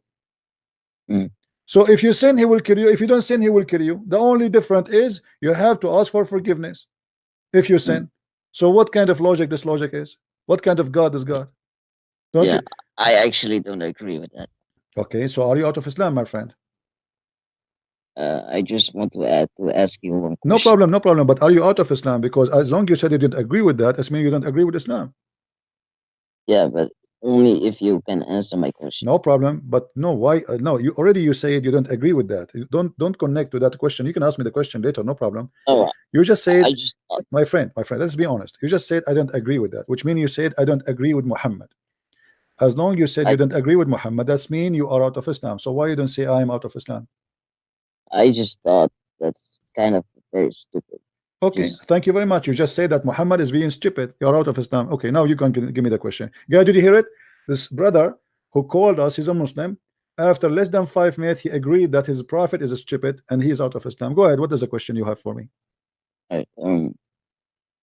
So if you sin, he will kill you. If you don't sin, he will kill you. The only difference is you have to ask for forgiveness if you sin. So what kind of logic this logic is? What kind of God is God? Don't you? I actually don't agree with that. Okay, so are you out of Islam, my friend? I just want to ask you one question. No problem. But are you out of Islam? Because as long as you said you didn't agree with that, it means you don't agree with Islam. Yeah, but only if you can answer my question. No problem. But no, why? No, you said you don't agree with that. You don't connect to that question. You can ask me the question later. No problem. Oh, you just said, thought... my friend. Let's be honest. You just said I don't agree with that, which means you said I don't agree with Muhammad. As long as you said you don't agree with Muhammad, that's mean you are out of Islam. So why you don't say I am out of Islam? I just thought that's kind of very stupid. Okay, thank you very much. You just say that Muhammad is being stupid. You're out of Islam. Okay, now you can give me the question. Guy, did you hear it? This brother who called us, he's a Muslim. After less than 5 minutes, he agreed that his prophet is stupid and he's out of Islam. Go ahead. What is the question you have for me? Right,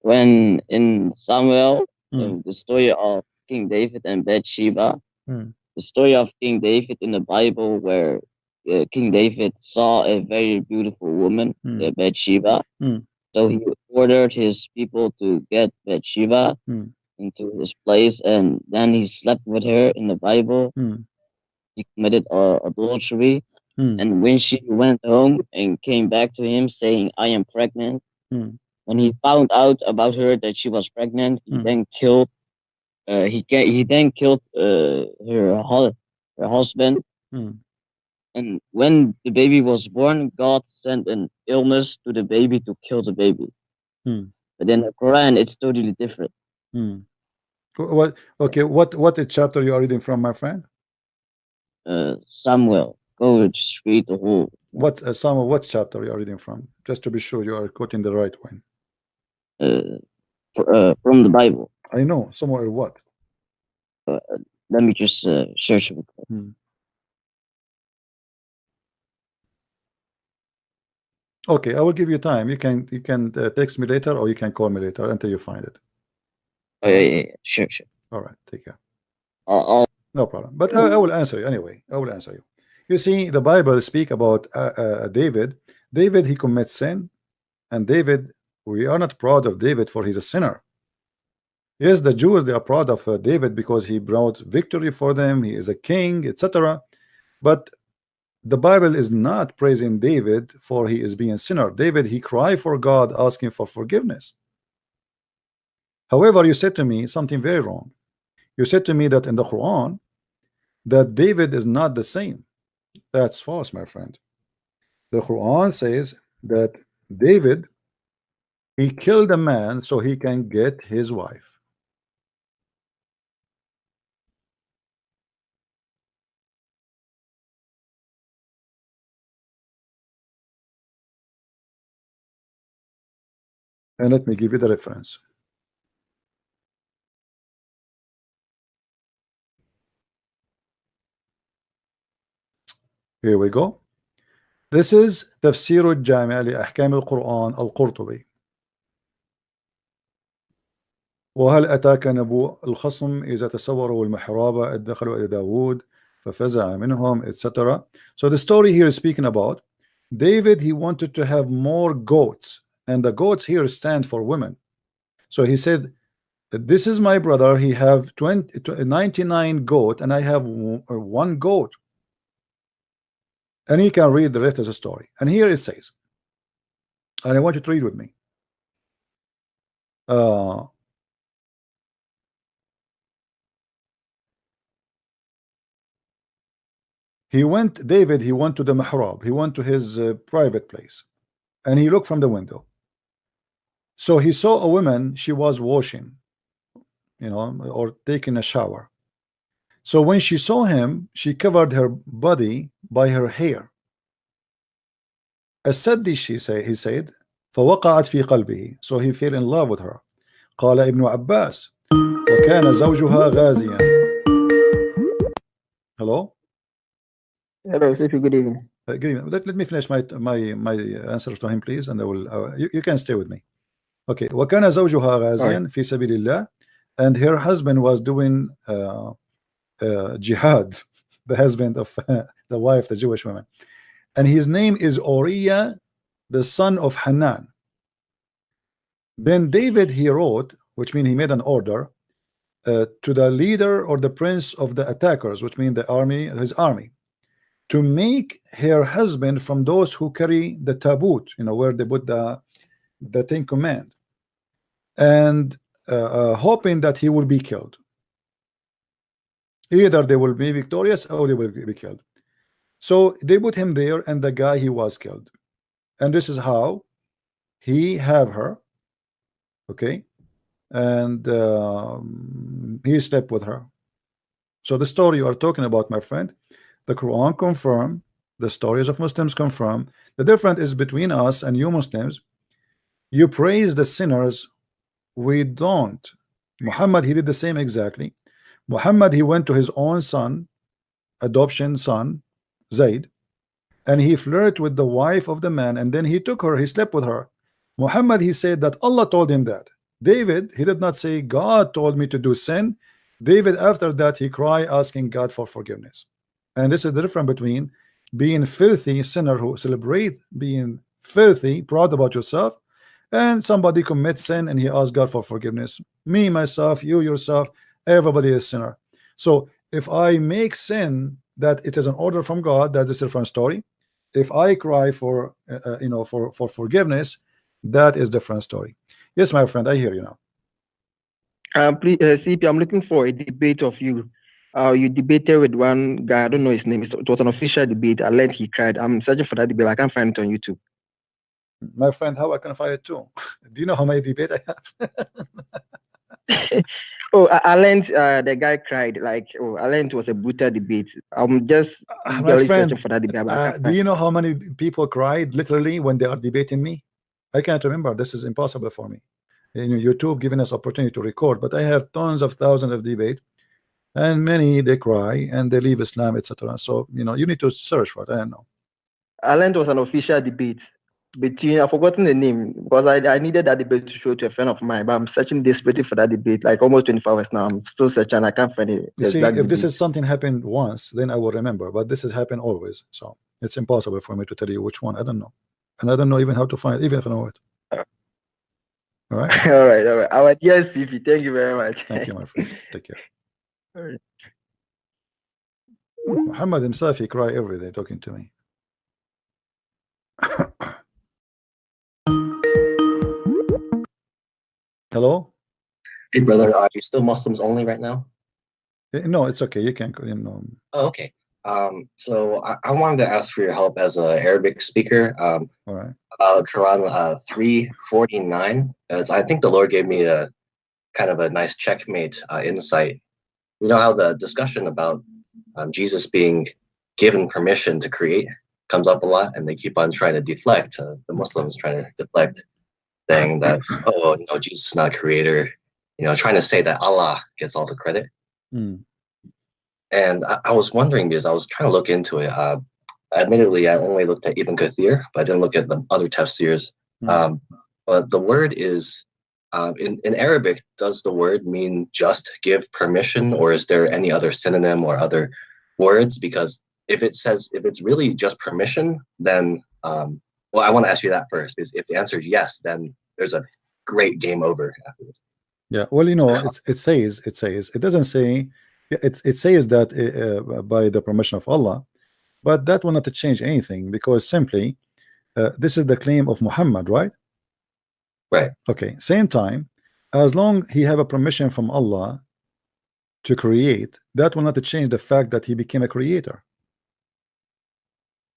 when in Samuel, the story of King David and Bathsheba, the story of King David in the Bible where King David saw a very beautiful woman, Bathsheba. So he ordered his people to get Bathsheba into his place, and then he slept with her in the Bible. He committed adultery. And when she went home and came back to him saying, I am pregnant, when he found out about her that she was pregnant, he then killed her husband. And when the baby was born, God sent an illness to the baby to kill the baby. But in the Quran, it's totally different. What? Okay, what chapter you are reading from, my friend? Samuel. Go read the whole. Samuel? What chapter you are reading from? Just to be sure you are quoting the right one. From the Bible. I know. Somewhere what? Let me just search it. Okay, I will give you time. You can text me later or you can call me later until you find it. Oh, yeah. Sure. All right, take care. No problem. But I will answer you anyway. I will answer you. You see, the Bible speak about David. David, he commits sin, and David, we are not proud of David for he's a sinner. Yes, the Jews, they are proud of David because he brought victory for them. He is a king, etc. But the Bible is not praising David for he is being a sinner. David, he cried for God, asking for forgiveness. However, you said to me something very wrong. You said to me that in the Quran that David is not the same. That's false, my friend. The Quran says that David, he killed a man so he can get his wife. And let me give you the reference. Here we go. This is تفسير الجامع لأحكام القرآن القرطبي. وهل أتاك نبوء الخصم إذا تسوروا المحراب إذ دخلوا إلى داود ففزع منهم, etc. So the story here is speaking about David. He wanted to have more goats, and the goats here stand for women. So he said, this is my brother, he have 99 goat and I have one goat. And he can read the rest of the story. And here it says, and I want you to read with me. David, he went to the mihrab, he went to his private place, and he looked from the window. So he saw a woman, she was washing, or taking a shower. So when she saw him, she covered her body by her hair. السد, he said, فوقعت في قلبه. So he fell in love with her. قال ابن عباس وكان زوجها غازيا. Hello? Hello, Sipi, good evening. Good evening. Let me finish my answer to him, please, and I will. You can stay with me. Okay. وكان زوجها غازيا في سبيل الله, and her husband was doing jihad, the husband of the wife, the Jewish woman, and his name is Uriah, the son of Hanan. Then David, he wrote, which means he made an order to the leader or the prince of the attackers, which means the army, his army, to make her husband from those who carry the tabut, where they put the Ten Command, and hoping that he will be killed. Either they will be victorious or they will be killed. So they put him there, and the guy, he was killed. And this is how he have her, okay, and he slept with her. So the story you are talking about, my friend, the Quran confirm, the stories of Muslims confirm. The difference is between us and you Muslims. You praise the sinners, we don't. Muhammad, he did the same exactly. Muhammad, he went to his own son, adoption son, Zayd, and he flirted with the wife of the man, and then he took her, he slept with her. Muhammad, he said that Allah told him that. David, he did not say God told me to do sin. David, after that, he cried asking God for forgiveness. And this is the difference between being filthy sinner who celebrate being filthy, proud about yourself, and somebody commits sin and he asks God for forgiveness. Me, myself, you, yourself, everybody is sinner. So if I make sin that it is an order from God, that is a different story. If I cry for for forgiveness, that is different story. Yes, my friend, I hear you now. Please, CP, I'm looking for a debate of you. You debated with one guy, I don't know his name. It was an official debate. I learned he cried. I'm searching for that debate. I can't find it on YouTube. My friend, how I can find it too? Do you know how many debates I have? Oh, I learned the guy cried. Like, I learned it was a brutal debate. I'm just my friend, searching for that debate. Do you know how many people cried literally when they are debating me? I can't remember. This is impossible for me. YouTube giving us opportunity to record, but I have tons of thousands of debate, and many they cry and they leave Islam, etc. So you need to search for it. I don't know. I learned it was an official debate between, I've forgotten the name because I needed that debate to show to a friend of mine, but I'm searching desperately for that debate like almost 24 hours now. I'm still searching. I can't find it. You see, if this is something happened once, then I will remember, but this has happened always, so it's impossible for me to tell you which one. I don't know, and I don't know even how to find it, even if I know it. All right. All right. Our dear CP, thank you very much. Thank you, my friend. Take care. All right. Wow. Muhammad himself, he cry every day talking to me. Hello? Hey, brother, are you still Muslims only right now? No, it's okay. You can, Oh, okay. So I wanted to ask for your help as an Arabic speaker. All right. Quran 3:49, as I think the Lord gave me a kind of a nice checkmate insight. You know how the discussion about Jesus being given permission to create comes up a lot, and they keep on trying to deflect. The Muslims trying to deflect, saying that, oh, no, Jesus is not a creator. You know, trying to say that Allah gets all the credit. And I was wondering, because I was trying to look into it. Admittedly, I only looked at Ibn Kathir, but I didn't look at the other tafsirs. But the word is, in Arabic, does the word mean just give permission, or is there any other synonym or other words? Because if it's really just permission, then, well, I want to ask you that first, because if the answer is yes, then there's a great game over afterwards. Yeah, well, it says, it doesn't say, it says that by the permission of Allah, but that will not change anything, because simply this is the claim of Muhammad, right? Right. Okay, same time, as long he have a permission from Allah to create, that will not change the fact that he became a creator.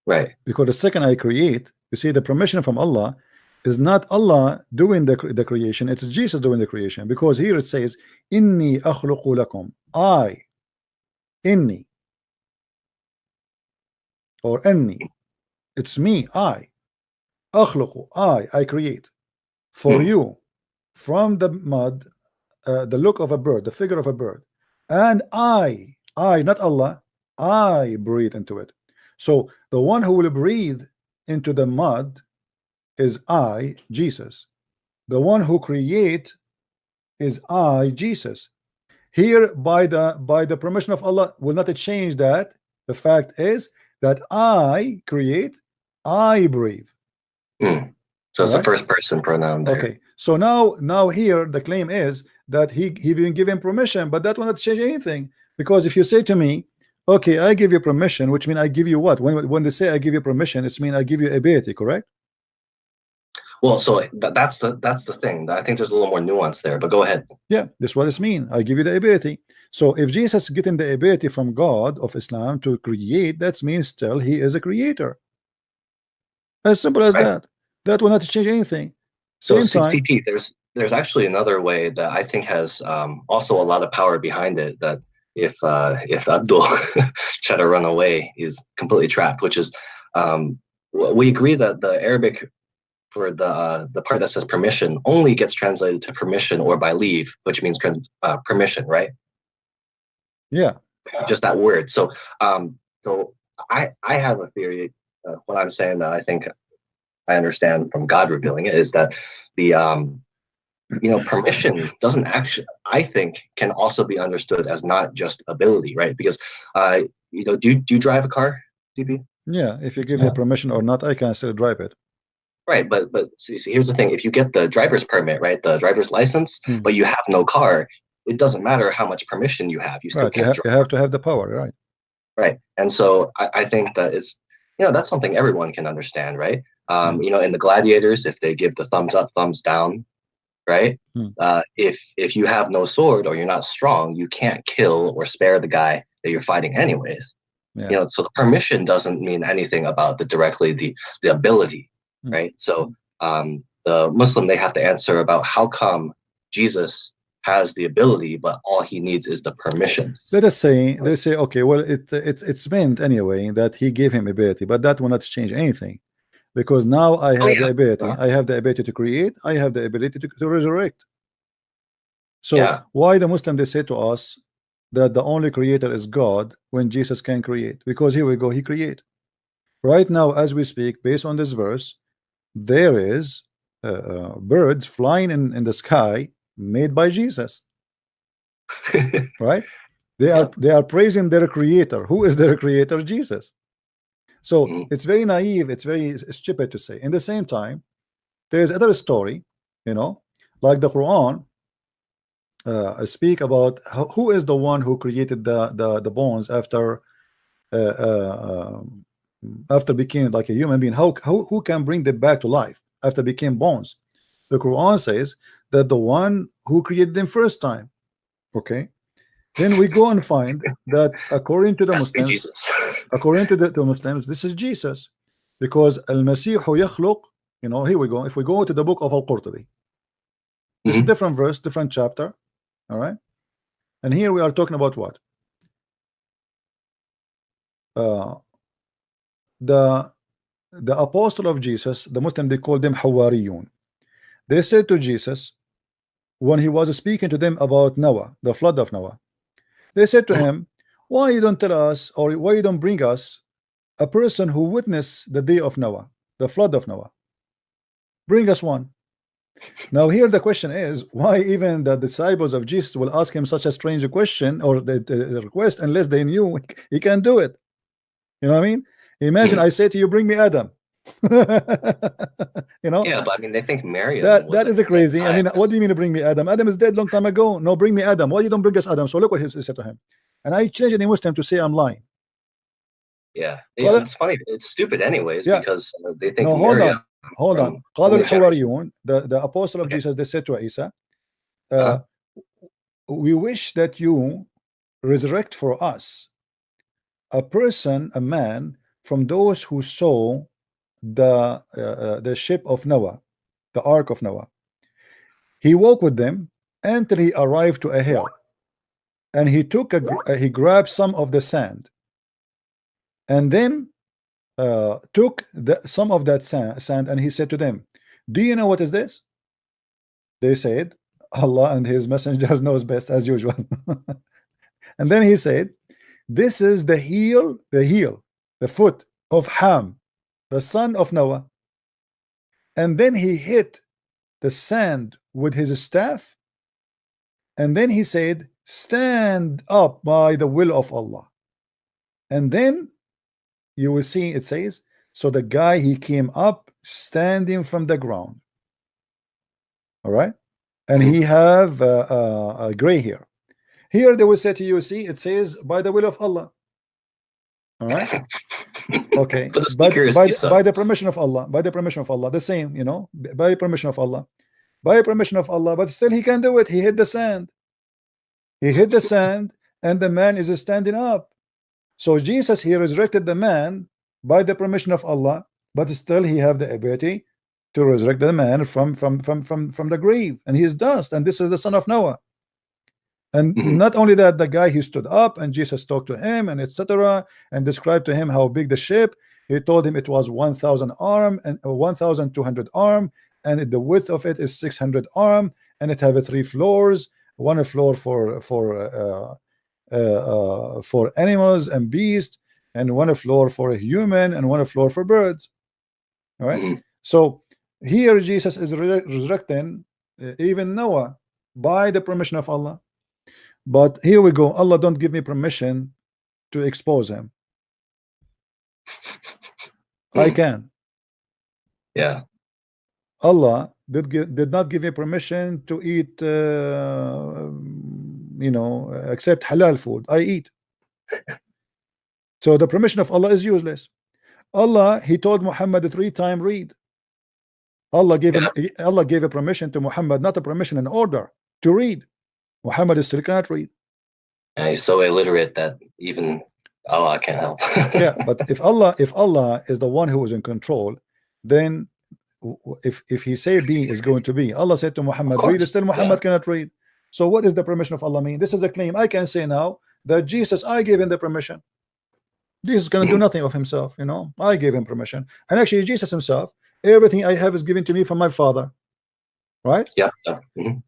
Right. Because the second I create, you see, the permission from Allah is not Allah doing the creation, it's Jesus doing the creation. Because here it says, Inni akhluqu lakum, I, inni, or anni, it's me, I, akhluqu, I create for you from the mud, the look of a bird, the figure of a bird, and I, not Allah, I breathe into it. So the one who will breathe into the mud is I, Jesus. The one who create is I, Jesus. Here, by the permission of Allah, will not change that. The fact is that I create, I breathe. So it's the first person pronoun there. Okay, so now here the claim is that he didn't give him permission, but that will not change anything, because if you say to me, okay, I give you permission, which means I give you what? When they say I give you permission, it's mean I give you ability, correct? Well, so that's the thing. I think there's a little more nuance there, but go ahead. Yeah, that's what it means. I give you the ability. So if Jesus getting the ability from God of Islam to create, that means still he is a creator. As simple as that. That will not change anything. So Same time, CP, there's actually another way that I think has also a lot of power behind it, that if Abdul try to run away, he's completely trapped, which is we agree that the Arabic for the part that says permission only gets translated to permission or by leave, which means permission, right? Yeah, just that word. So I have a theory. What I'm saying that I think I understand from God revealing it is that the permission doesn't actually, I think, can also be understood as not just ability, right? Because do you drive a car, DP? Yeah, if you give me permission or not, I can still drive it. Right, but see, here's the thing: if you get the driver's permit, right, the driver's license, but you have no car, it doesn't matter how much permission you have. You still can't drive. You have to have the power, right? Right, and so I think that it's that's something everyone can understand, right? In the gladiators, if they give the thumbs up, thumbs down, right? If you have no sword or you're not strong, you can't kill or spare the guy that you're fighting anyways. So the permission doesn't mean anything about the ability, right? So the Muslim, they have to answer about how come Jesus has the ability, but all he needs is the permission. Let's say, okay, well, it's meant anyway that he gave him ability, but that will not change anything. Because now I have the ability. I have the ability to create. I have the ability to resurrect. So why the Muslim they say to us that the only creator is God when Jesus can create? Because here we go, he create. Right now, as we speak, based on this verse, there is birds flying in the sky made by Jesus. Right? They are praising their creator. Who is their creator? Jesus. So it's very naive, it's very stupid to say. In the same time, there's another story, like the Quran speak about who is the one who created the bones after after becoming like a human being, who can bring them back to life after became bones? The Quran says that the one who created them first time. Okay, then we go and find that according to the Muslims, according to the Muslims, this is Jesus, because al-Masih yakhluq. You know, here we go. If we go to the book of Al-Qurtubi, this is a different verse, different chapter. All right, and here we are talking about what? The apostle of Jesus, the Muslim, they call them Hawariyun. They said to Jesus, when he was speaking to them about Noah, the flood of Noah, they said to him, why you don't tell us, or why you don't bring us a person who witnessed the day of Noah, the flood of Noah? Bring us one. Now here the question is, why even the disciples of Jesus will ask him such a strange question, or the request, unless they knew he can't do it? You know what I mean? Imagine I say to you, bring me Adam. You know? Yeah, but I mean, they think Mary. That is a crazy. I mean, what do you mean to bring me Adam? Adam is dead long time ago. No, bring me Adam. Why you don't bring us Adam? So look what he said to him. And I changed the Muslim to say I'm lying. Yeah, it's funny. It's stupid anyways, because they think. No, hold on. The apostle of Jesus, they said to Isa, we wish that you resurrect for us a person, a man from those who saw the ship of Noah, the ark of Noah. He walked with them until he arrived to a hill, and he grabbed some of the sand, and then took some of that sand, and he said to them, do you know what is this? They said, Allah and his messengers knows best, as usual. And then he said, this is the heel, the foot of Ham, the son of Noah. And then he hit the sand with his staff, and then he said, stand up by the will of Allah. And then you will see it says, so the guy, he came up standing from the ground. All right, and he have a gray hair. Here they will say to you, see, it says by the will of Allah. All right. Okay. By the permission of Allah, by the permission of Allah, the same, you know, by permission of Allah, by permission of Allah, but still he can do it. He hit the sand. He hit the sand, and the man is standing up. So Jesus, he resurrected the man by the permission of Allah, but still he have the ability to resurrect the man from the grave, and he is dust, and this is the son of Noah. And not only that, the guy, he stood up, and Jesus talked to him, and etc., and described to him how big the ship. He told him it was 1,000 arm and 1,200 arm, and the width of it is 600 arm, and it have 3 floors, one floor for animals and beasts, and one floor for a human, and one floor for birds. All right. So here Jesus is resurrecting even Noah by the permission of Allah. But here we go, Allah don't give me permission to expose him. I can. Yeah. Allah did not give me permission to eat you know, except halal food. I eat. So the permission of Allah is useless. Allah, he told Muhammad 3 times read. Allah gave a permission to Muhammad, not a permission, an order to read. Muhammad still cannot read. And he's so illiterate that even Allah can't help. Yeah, but if Allah is the one who is in control, then if he say be is going to be. Allah said to Muhammad read, still Muhammad cannot read. So what is the permission of Allah mean? This is a claim. I can say now that Jesus, I gave him the permission. Jesus can do nothing of himself, you know. I gave him permission, and actually Jesus himself, everything I have is given to me from my Father. Right? Yeah.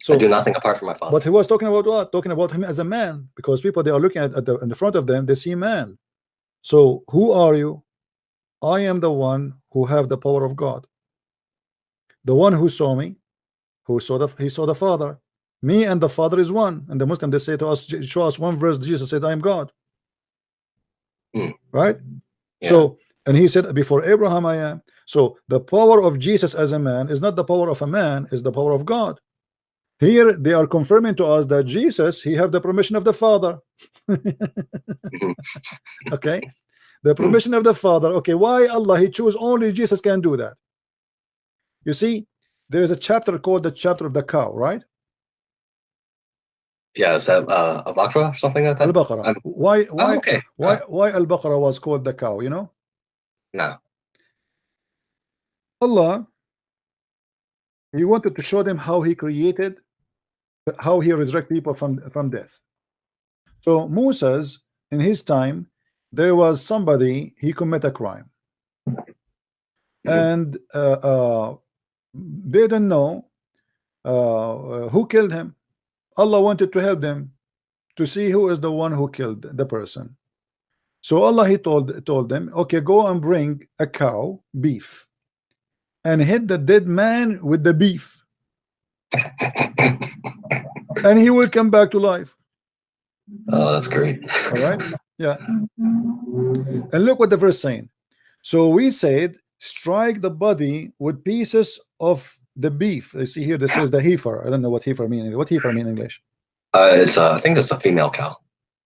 So I do nothing apart from my Father. But he was talking about what? Talking about him as a man, because people, they are looking at in the front of them, they see man. So who are you? I am the one who have the power of God. The one who saw me, he saw the Father. Me and the Father is one. And the Muslim, they say to us, show us one verse. Jesus said, I am God. Right? Yeah. So, and he said, before Abraham I am. So the power of Jesus as a man is not the power of a man, is the power of God. Here they are confirming to us that Jesus, he have the permission of the Father. Okay. the permission of the Father. Okay, why Allah he chose only Jesus can do that? You see, there is a chapter called the chapter of the cow, right? Yeah, is that Al-Baqarah or something like that? Al-Baqarah. Why okay. why Al-Baqarah was called the cow, you know? No. Allah, he wanted to show them how he created, how he resurrected people from death. So Moses, in his time, there was somebody, he committed a crime, and they didn't know who killed him. Allah wanted to help them to see who is the one who killed the person. So Allah he told them, okay, go and bring a cow, beef, and hit the dead man with the beef, and he will come back to life. Oh, that's great. All right, yeah. And look what the verse saying. So we said, strike the body with pieces of the beef. You see here, this is the heifer. I don't know what heifer mean. What heifer mean in English? It's I think it's a female cow.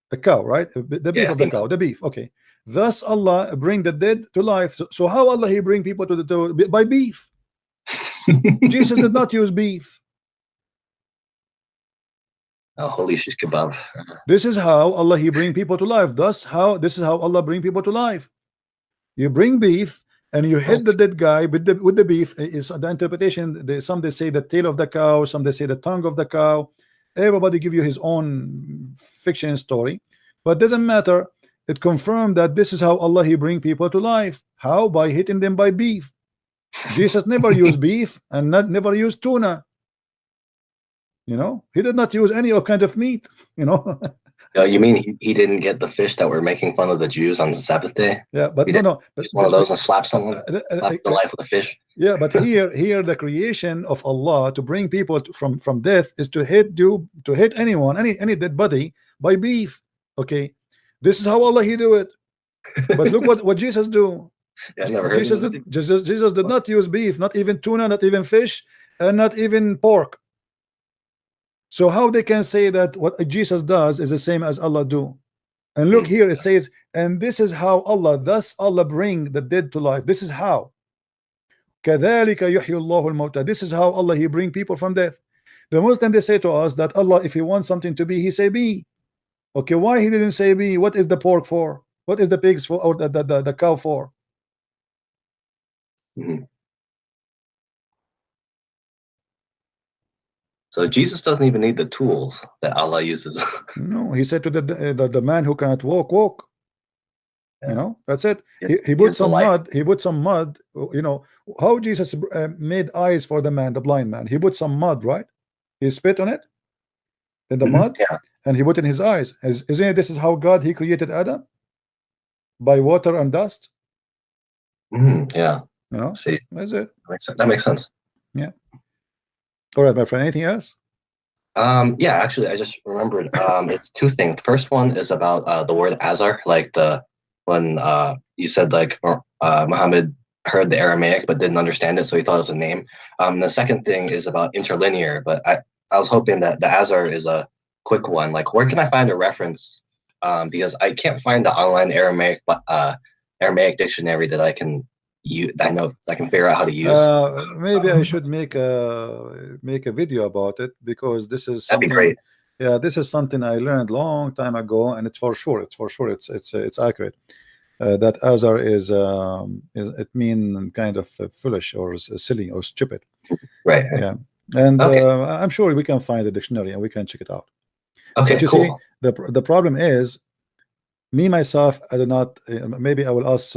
The cow, right? The beef of the cow. The beef. Okay. Thus Allah bring the dead to life. So how Allah he bring people to by beef? Jesus did not use beef. Oh, holy shish kebab. This is how Allah he bring people to life. This is how Allah bring people to life. You bring beef and you hit the dead guy with the beef. Is the interpretation. Some they say the tail of the cow, some they say the tongue of the cow. Everybody give you his own fiction story, but doesn't matter. It confirmed that this is how Allah he bring people to life. How? By hitting them by beef. Jesus never used beef and never used tuna. You know, he did not use any kind of meat. You know. You mean he didn't get the fish that were making fun of the Jews on the Sabbath day? Yeah, but But one of those and slap someone, slap the life with a fish. Yeah, but here the creation of Allah to bring people from death is to hit anyone, any dead body by beef. Okay, this is how Allah he do it. But look what Jesus do. Yeah, I never heard Jesus did not use beef, not even tuna, not even fish, and not even pork. So how they can say that what Jesus does is the same as Allah do? And look here, it says, and this is how thus Allah bring the dead to life. This is how. كَذَلِكَ يُحْيِي اللَّهُ الْمَوْتَى. This is how Allah he bring people from death. The Muslim they say to us that Allah, if he wants something to be, he say be. Okay, why he didn't say be? What is the pork for? What is the pigs for, or the cow for? So Jesus doesn't even need the tools that Allah uses. No, he said to the man who cannot walk. Yeah. You know, that's it. He put some mud. He put some mud. You know how Jesus made eyes for the man, the blind man. He put some mud, right? He spit on it in the mud, and he put in his eyes. Isn't it? This is how God he created Adam, by water and dust. Yeah. You know, see, that's it. That makes sense. Yeah. All right, my friend. Anything else? Yeah, actually, I just remembered. It's two things. The first one is about the word azar, like when you said like Muhammad heard the Aramaic but didn't understand it, so he thought it was a name. The second thing is about interlinear, but I was hoping that the azar is a quick one. Like, where can I find a reference? Because I can't find the online Aramaic dictionary that I can. I know I can figure out how to use. Maybe I should make a video about it, because this is something. That'd be great. Yeah, this is something I learned long time ago, and it's for sure. It's accurate. That azar is it mean kind of foolish or silly or stupid. Right. Yeah, and I'm sure we can find the dictionary and we can check it out. Okay. But you cool. see, the problem is. Me myself, I do not. Maybe I will ask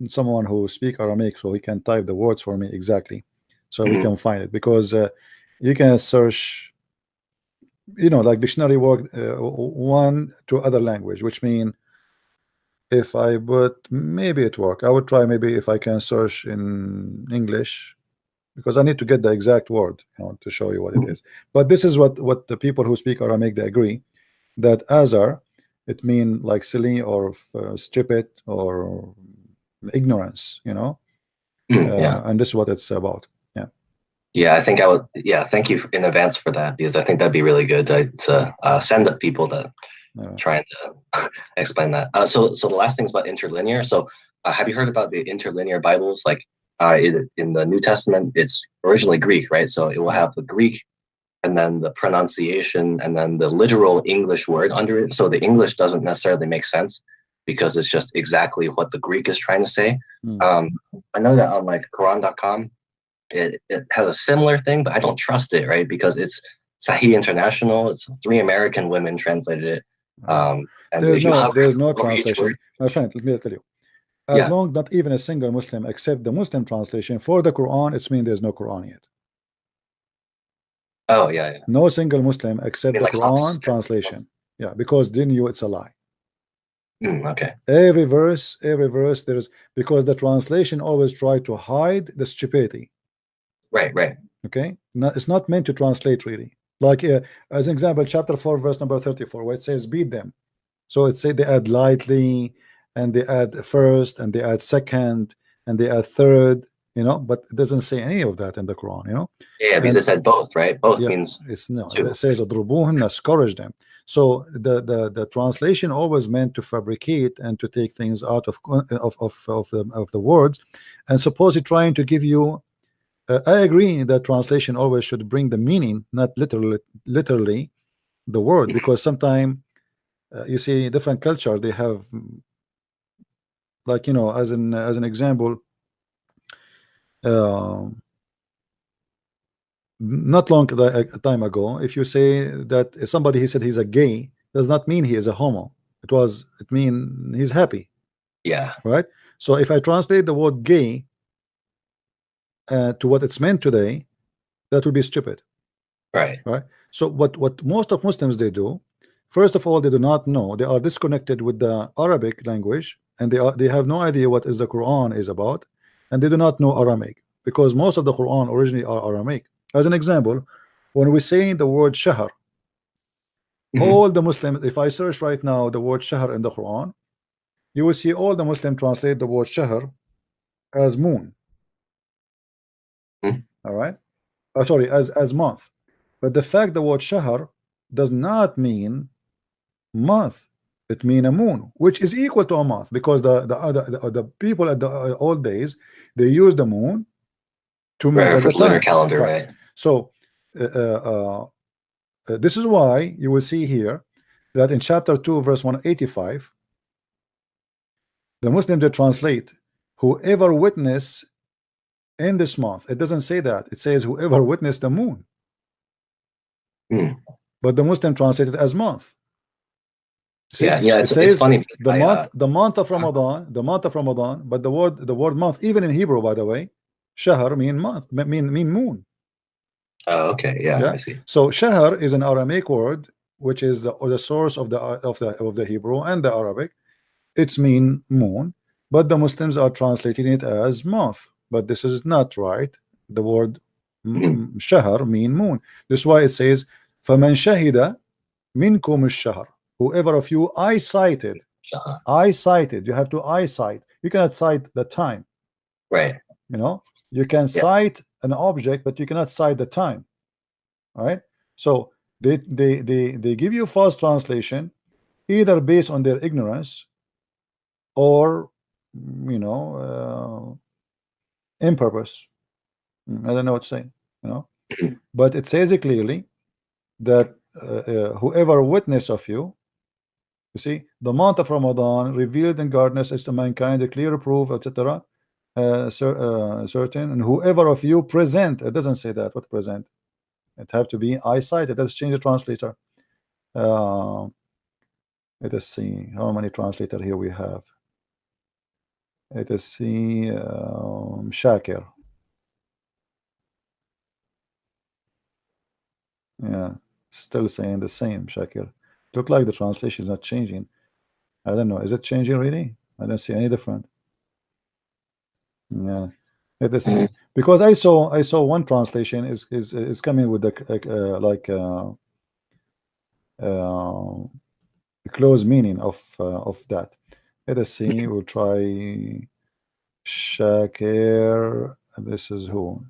someone who speak Aramaic so he can type the words for me exactly, so we can find it. Because you can search, you know, like dictionary word one to other language, which mean if I put, maybe it work. I would try maybe if I can search in English, because I need to get the exact word, you know, to show you what it is. But this is what the people who speak Aramaic they agree that azar. It mean like silly or stupid or ignorance, you know. And this is what it's about. Yeah, I think I would. Yeah, thank you in advance for that, because I think that'd be really good to send up people that trying to explain that. So the last thing is about interlinear. So have you heard about the interlinear Bibles? Like in the New Testament, it's originally Greek, right? So it will have the Greek and then the pronunciation and then the literal English word under it. So the English doesn't necessarily make sense because it's just exactly what the Greek is trying to say. I know that on like Quran.com, it has a similar thing, but I don't trust it, right? Because it's Sahih International. It's 3 American women translated it. And there's no translation. My friend, let me tell you. As long not even a single Muslim accept the Muslim translation for the Quran, it's mean there's no Quran yet. Oh yeah. No single Muslim accept the Quran translation. Yeah, because then it's a lie. Okay. Every verse there is, because the translation always try to hide the stupidity. Right. Okay, it's not meant to translate really. Like as an example, chapter 4 verse number 34, where it says beat them. So it say they add lightly, and they add first, and they add second, and they add third, but it doesn't say any of that in the Quran, Yeah, because it said both, right? Both means it's no. two. It says adrubuhum, scourge them. So the translation always meant to fabricate and to take things out of the words, and suppose it trying to give you. I agree that translation always should bring the meaning, not literally the word, because sometimes you see different culture, they have, like as an example, not long time ago, if you say that somebody he said he's a gay, does not mean he is a homo. It mean he's happy. Yeah. Right. So if I translate the word gay to what it's meant today, that would be stupid. Right. So what most of Muslims they do, first of all, they do not know, they are disconnected with the Arabic language, and they have no idea what is the Quran is about, and they do not know Aramaic, because most of the Quran originally are Aramaic. As an example, when we say the word shahr, all the Muslims, if I search right now the word shahr in the Quran, you will see all the Muslims translate the word shahr as moon. All right, sorry, as month. But the fact the word shahr does not mean month, it means a moon, which is equal to a month, because the people at the old days, they use the moon to measure the lunar time. calendar, right? So this is why you will see here that in chapter 2 verse 185, the Muslims they translate whoever witness in this month. It doesn't say that, it says whoever witnessed the moon. But the Muslim translated as month. See, it's funny because the month of Ramadan, but the word month, even in Hebrew, by the way, shahr mean month, mean moon. Oh, okay, yeah, I see. So shahr is an Aramaic word, which is the source of the Hebrew and the Arabic. It's mean moon, but the Muslims are translating it as month. But this is not right. The word shahr mean moon. This is why it says فَمَنْ شَهِدَ مِنْكُمُ الشَّهْرَ. Whoever of you eyesighted, you have to eyesight. You cannot cite the time, right? You can cite an object, but you cannot cite the time. Right? So they give you false translation, either based on their ignorance or in purpose. I don't know what to say, but it says it clearly that whoever witness of you, see, the month of Ramadan revealed in darkness is to mankind a clear proof, etc. Certain, and whoever of you present, it doesn't say that. What present? It have to be eyesight. Let's change the translator. Let us see how many translator here we have. Let us see. Shakir. Yeah, still saying the same. Shakir. Look like the translation is not changing. I don't know. Is it changing really? I don't see any different. Yeah. Let us see. Because I saw one translation is coming with the close meaning of that. Let us see. We'll try Shakir. This is who.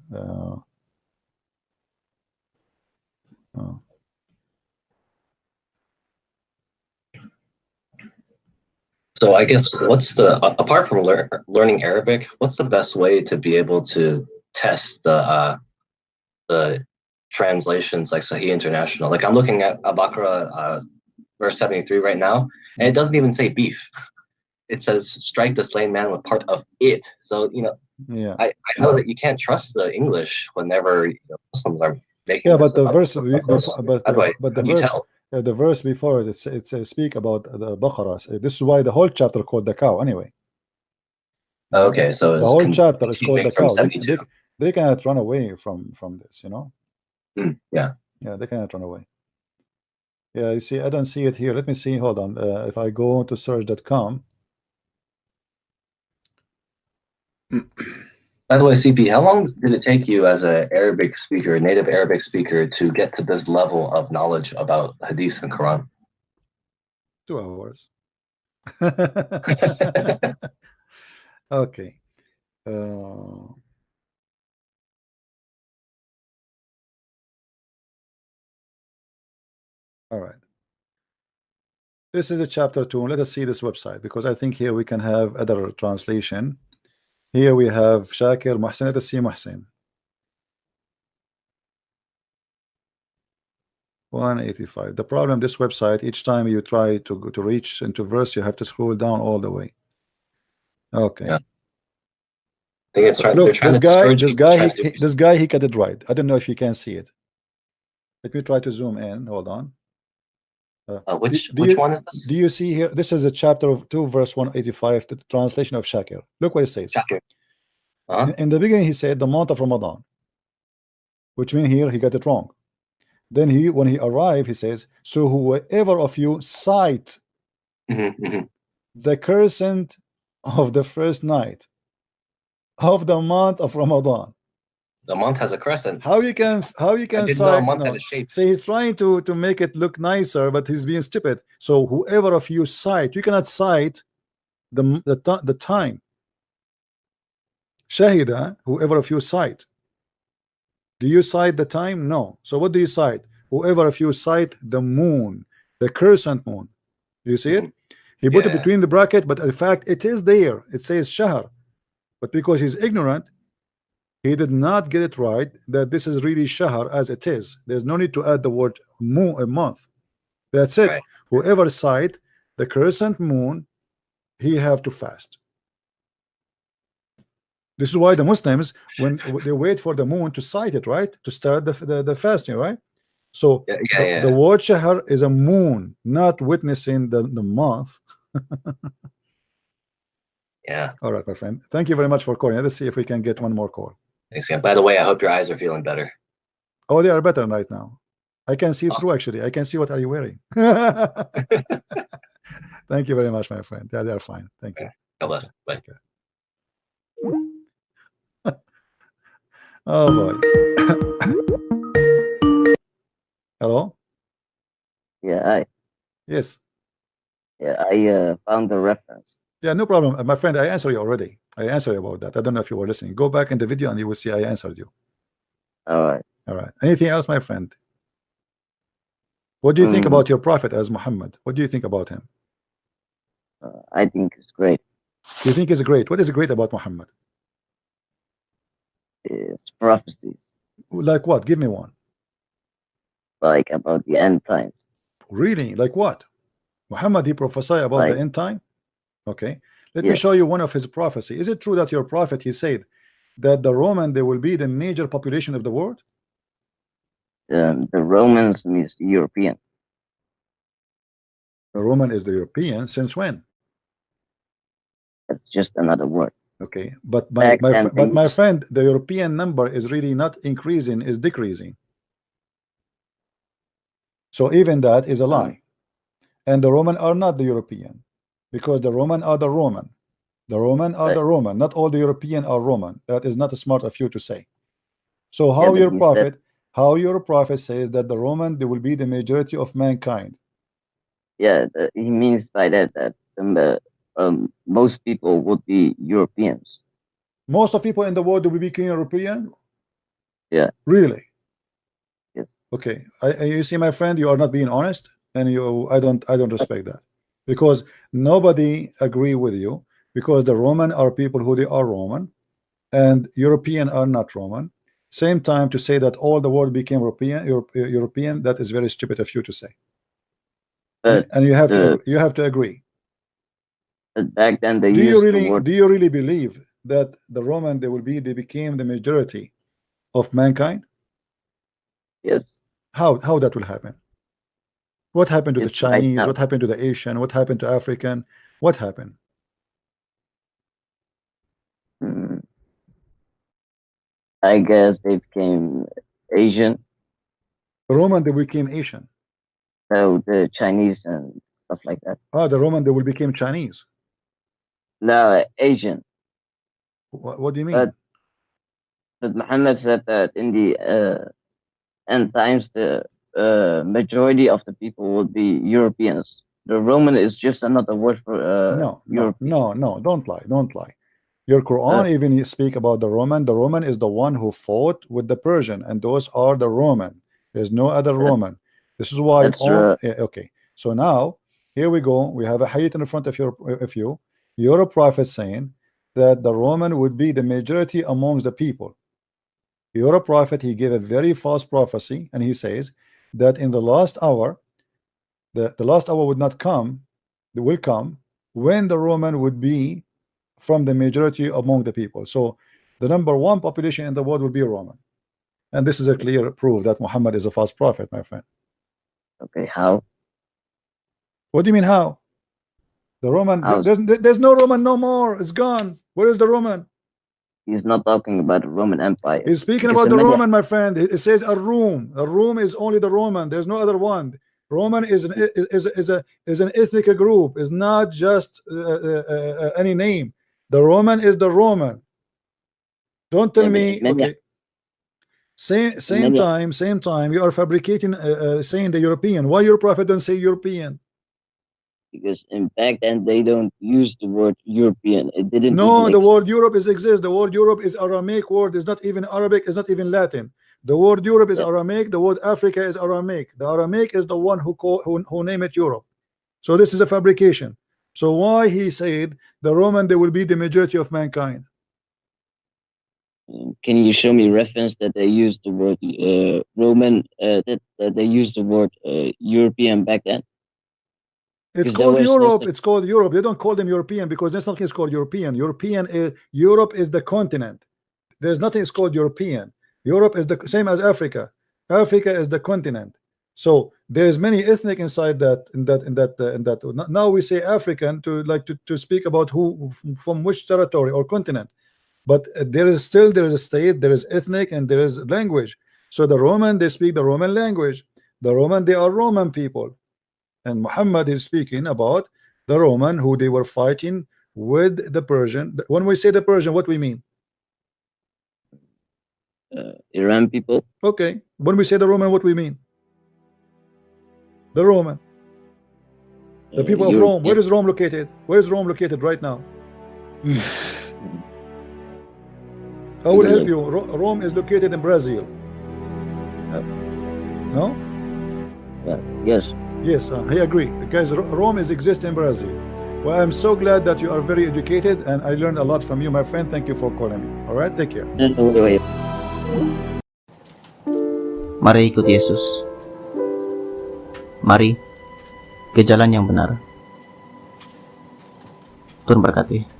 So I guess what's the, apart from learning Arabic, what's the best way to be able to test the translations like Sahih International? Like I'm looking at Al-Baqarah verse 73 right now, and it doesn't even say beef. It says strike the slain man with part of it. So, you know, yeah, I know that you can't trust the English whenever Muslims are making. yeah, but the verse, how do you tell? the verse before it says speak about the Baqarah. This is why the whole chapter called the cow anyway. Okay, so the whole chapter is called the cow. 72. They cannot run away from this, you know. Yeah, they cannot run away. Yeah, you see, I don't see it here. Let me see. Hold on. If I go to search.com. By the way, CP, how long did it take you as a Arabic speaker, native Arabic speaker, to get to this level of knowledge about Hadith and Quran? 2 hours. Okay. All right. This is a chapter 2. Let us see this website, because I think here we can have other translation. Here we have Shakir, Muhsin. Let us see Muhsin. 185. The problem, this website, each time you try to reach into verse, you have to scroll down all the way. Okay. Yeah. I think it's right. Look, this guy, he got it right. I don't know if you can see it. Let me try to zoom in. Hold on. Which one is this? Do you see here? This is a chapter of 2, verse 185, the translation of Shakir. Look what it says. Shakir. In the beginning, he said the month of Ramadan, which means here he got it wrong. Then when he arrived, he says, so whoever of you cite the crescent of the first night of the month of Ramadan. The month has a crescent. How you can cite? Month had a shape. So he's trying to make it look nicer, but he's being stupid. So whoever of you cite, you cannot cite the time. Shahida, whoever of you cite. Do you cite the time? No. So what do you cite? Whoever of you cite the moon, the crescent moon. Do you see it? He put it between the bracket, but in fact it is there. It says shahr, but because he's ignorant, he did not get it right that this is really shahr as it is. There's no need to add the word moon, a month. That's it. Right. Whoever cite the crescent moon, he have to fast. This is why the Muslims, when they wait for the moon to sight it, right, to start the fasting, right? So the word shahr is a moon, not witnessing the month. Yeah. All right, my friend. Thank you very much for calling. Let's see if we can get one more call. Thanks, again. By the way, I hope your eyes are feeling better. Oh, they are better right now. I can see through, actually. I can see what are you wearing. Thank you very much, my friend. Yeah, they are fine. Thank you. God bless. Bye. Oh boy. Hello? Yeah, yes. Yeah, I found the reference. Yeah, no problem. My friend, I answered you already. I answered you about that. I don't know if you were listening. Go back in the video and you will see I answered you. All right. All right. Anything else, my friend? What do you think about your prophet as Muhammad? What do you think about him? I think it's great. You think it's great? What is great about Muhammad? It's prophecies. Like what? Give me one. Like about the end times. Really? Like what? Muhammad, he prophesied about the end time? Okay. Let me show you one of his prophecy. Is it true that your prophet, he said that the Roman, they will be the major population of the world? The Romans means the European. The Roman is the European. Since when? That's just another word. Okay, but my friend, the European number is really not increasing, is decreasing. So even that is a lie. And the Roman are not the European, because the Roman are the Roman. The Roman are the Roman. Not all the European are Roman. That is not smart of you to say. So how your prophet says that the Roman, they will be the majority of mankind? Yeah, he means by that most people would be Europeans. Most of people in the world will be European? Yeah. Really? Yes. Okay. You see, my friend, you are not being honest, and I don't respect that. because nobody agree with you, because the Roman are people who they are Roman, and European are not Roman. Same time to say that all the world became European, that is very stupid of you to say. And you have to agree. But back then they do used you really the word. Do you really believe that the Roman they became the majority of mankind? Yes. How that will happen? What happened to the It's right Chinese? now. What happened to the Asian? What happened to African? What happened? I guess they became Asian. Roman they became Asian. So the Chinese and stuff like that. Ah, the Roman they will become Chinese. No, Asian. What do you mean? But Muhammad said that in the end times the majority of the people will be Europeans. The Roman is just another word for no, don't lie. Your Quran even speak about the Roman. The Roman is the one who fought with the Persian, and those are the Roman. There's no other Roman. This is why okay. So now here we go. We have a hadith in front of you. You're a prophet saying that the Roman would be the majority amongst the people. You're a prophet. He gave a very false prophecy, and he says that in the last hour, the last hour would not come. It will come when the Roman would be from the majority among the people. So the number one population in the world will be Roman, and this is a clear proof that Muhammad is a false prophet, my friend. Okay, how? What do you mean how? The Roman, there's no Roman no more. It's gone. Where is the Roman? He's not talking about the Roman Empire. He's speaking about the Roman, my friend. It says a room. A room is only the Roman. There's no other one. Roman is an ethnic group. It's not just any name. The Roman is the Roman. Don't tell me. Okay. Same time. You are fabricating, saying the European. Why your prophet don't say European? Because in back then they don't use the word European. It didn't. No, the word Europe exists. The word Europe is Aramaic word. It's not even Arabic. It's not even Latin. The word Europe is Aramaic. The word Africa is Aramaic. The Aramaic is the one who name it Europe. So this is a fabrication. So why he said the Roman they will be the majority of mankind? Can you show me reference that they used the word Roman? That they used the word European back then? It's called Europe. It's called Europe. They don't call them European because there's nothing is called European. Europe is the continent. There's nothing is called European. Europe is the same as Africa. Africa is the continent. So there's many ethnic inside that. Now we say African to speak about who from which territory or continent. But there is a state, there is ethnic, and there is language. So the Roman they speak the Roman language. The Roman they are Roman people. And Muhammad is speaking about the Roman who they were fighting with the Persian. When we say the Persian, what we mean? Iran people. Okay. When we say the Roman, what we mean? The Roman. The people of Rome. Where is Rome located? Where is Rome located right now? I will help you. Rome is located in Brazil. No? Yes. Yes, I agree. Guys, Rome exists in Brazil. Well, I'm so glad that you are very educated, and I learned a lot from you, my friend. Thank you for calling me. All right, take care. Mari ikut Yesus. Mari ke jalan yang benar. Tuhan berkati.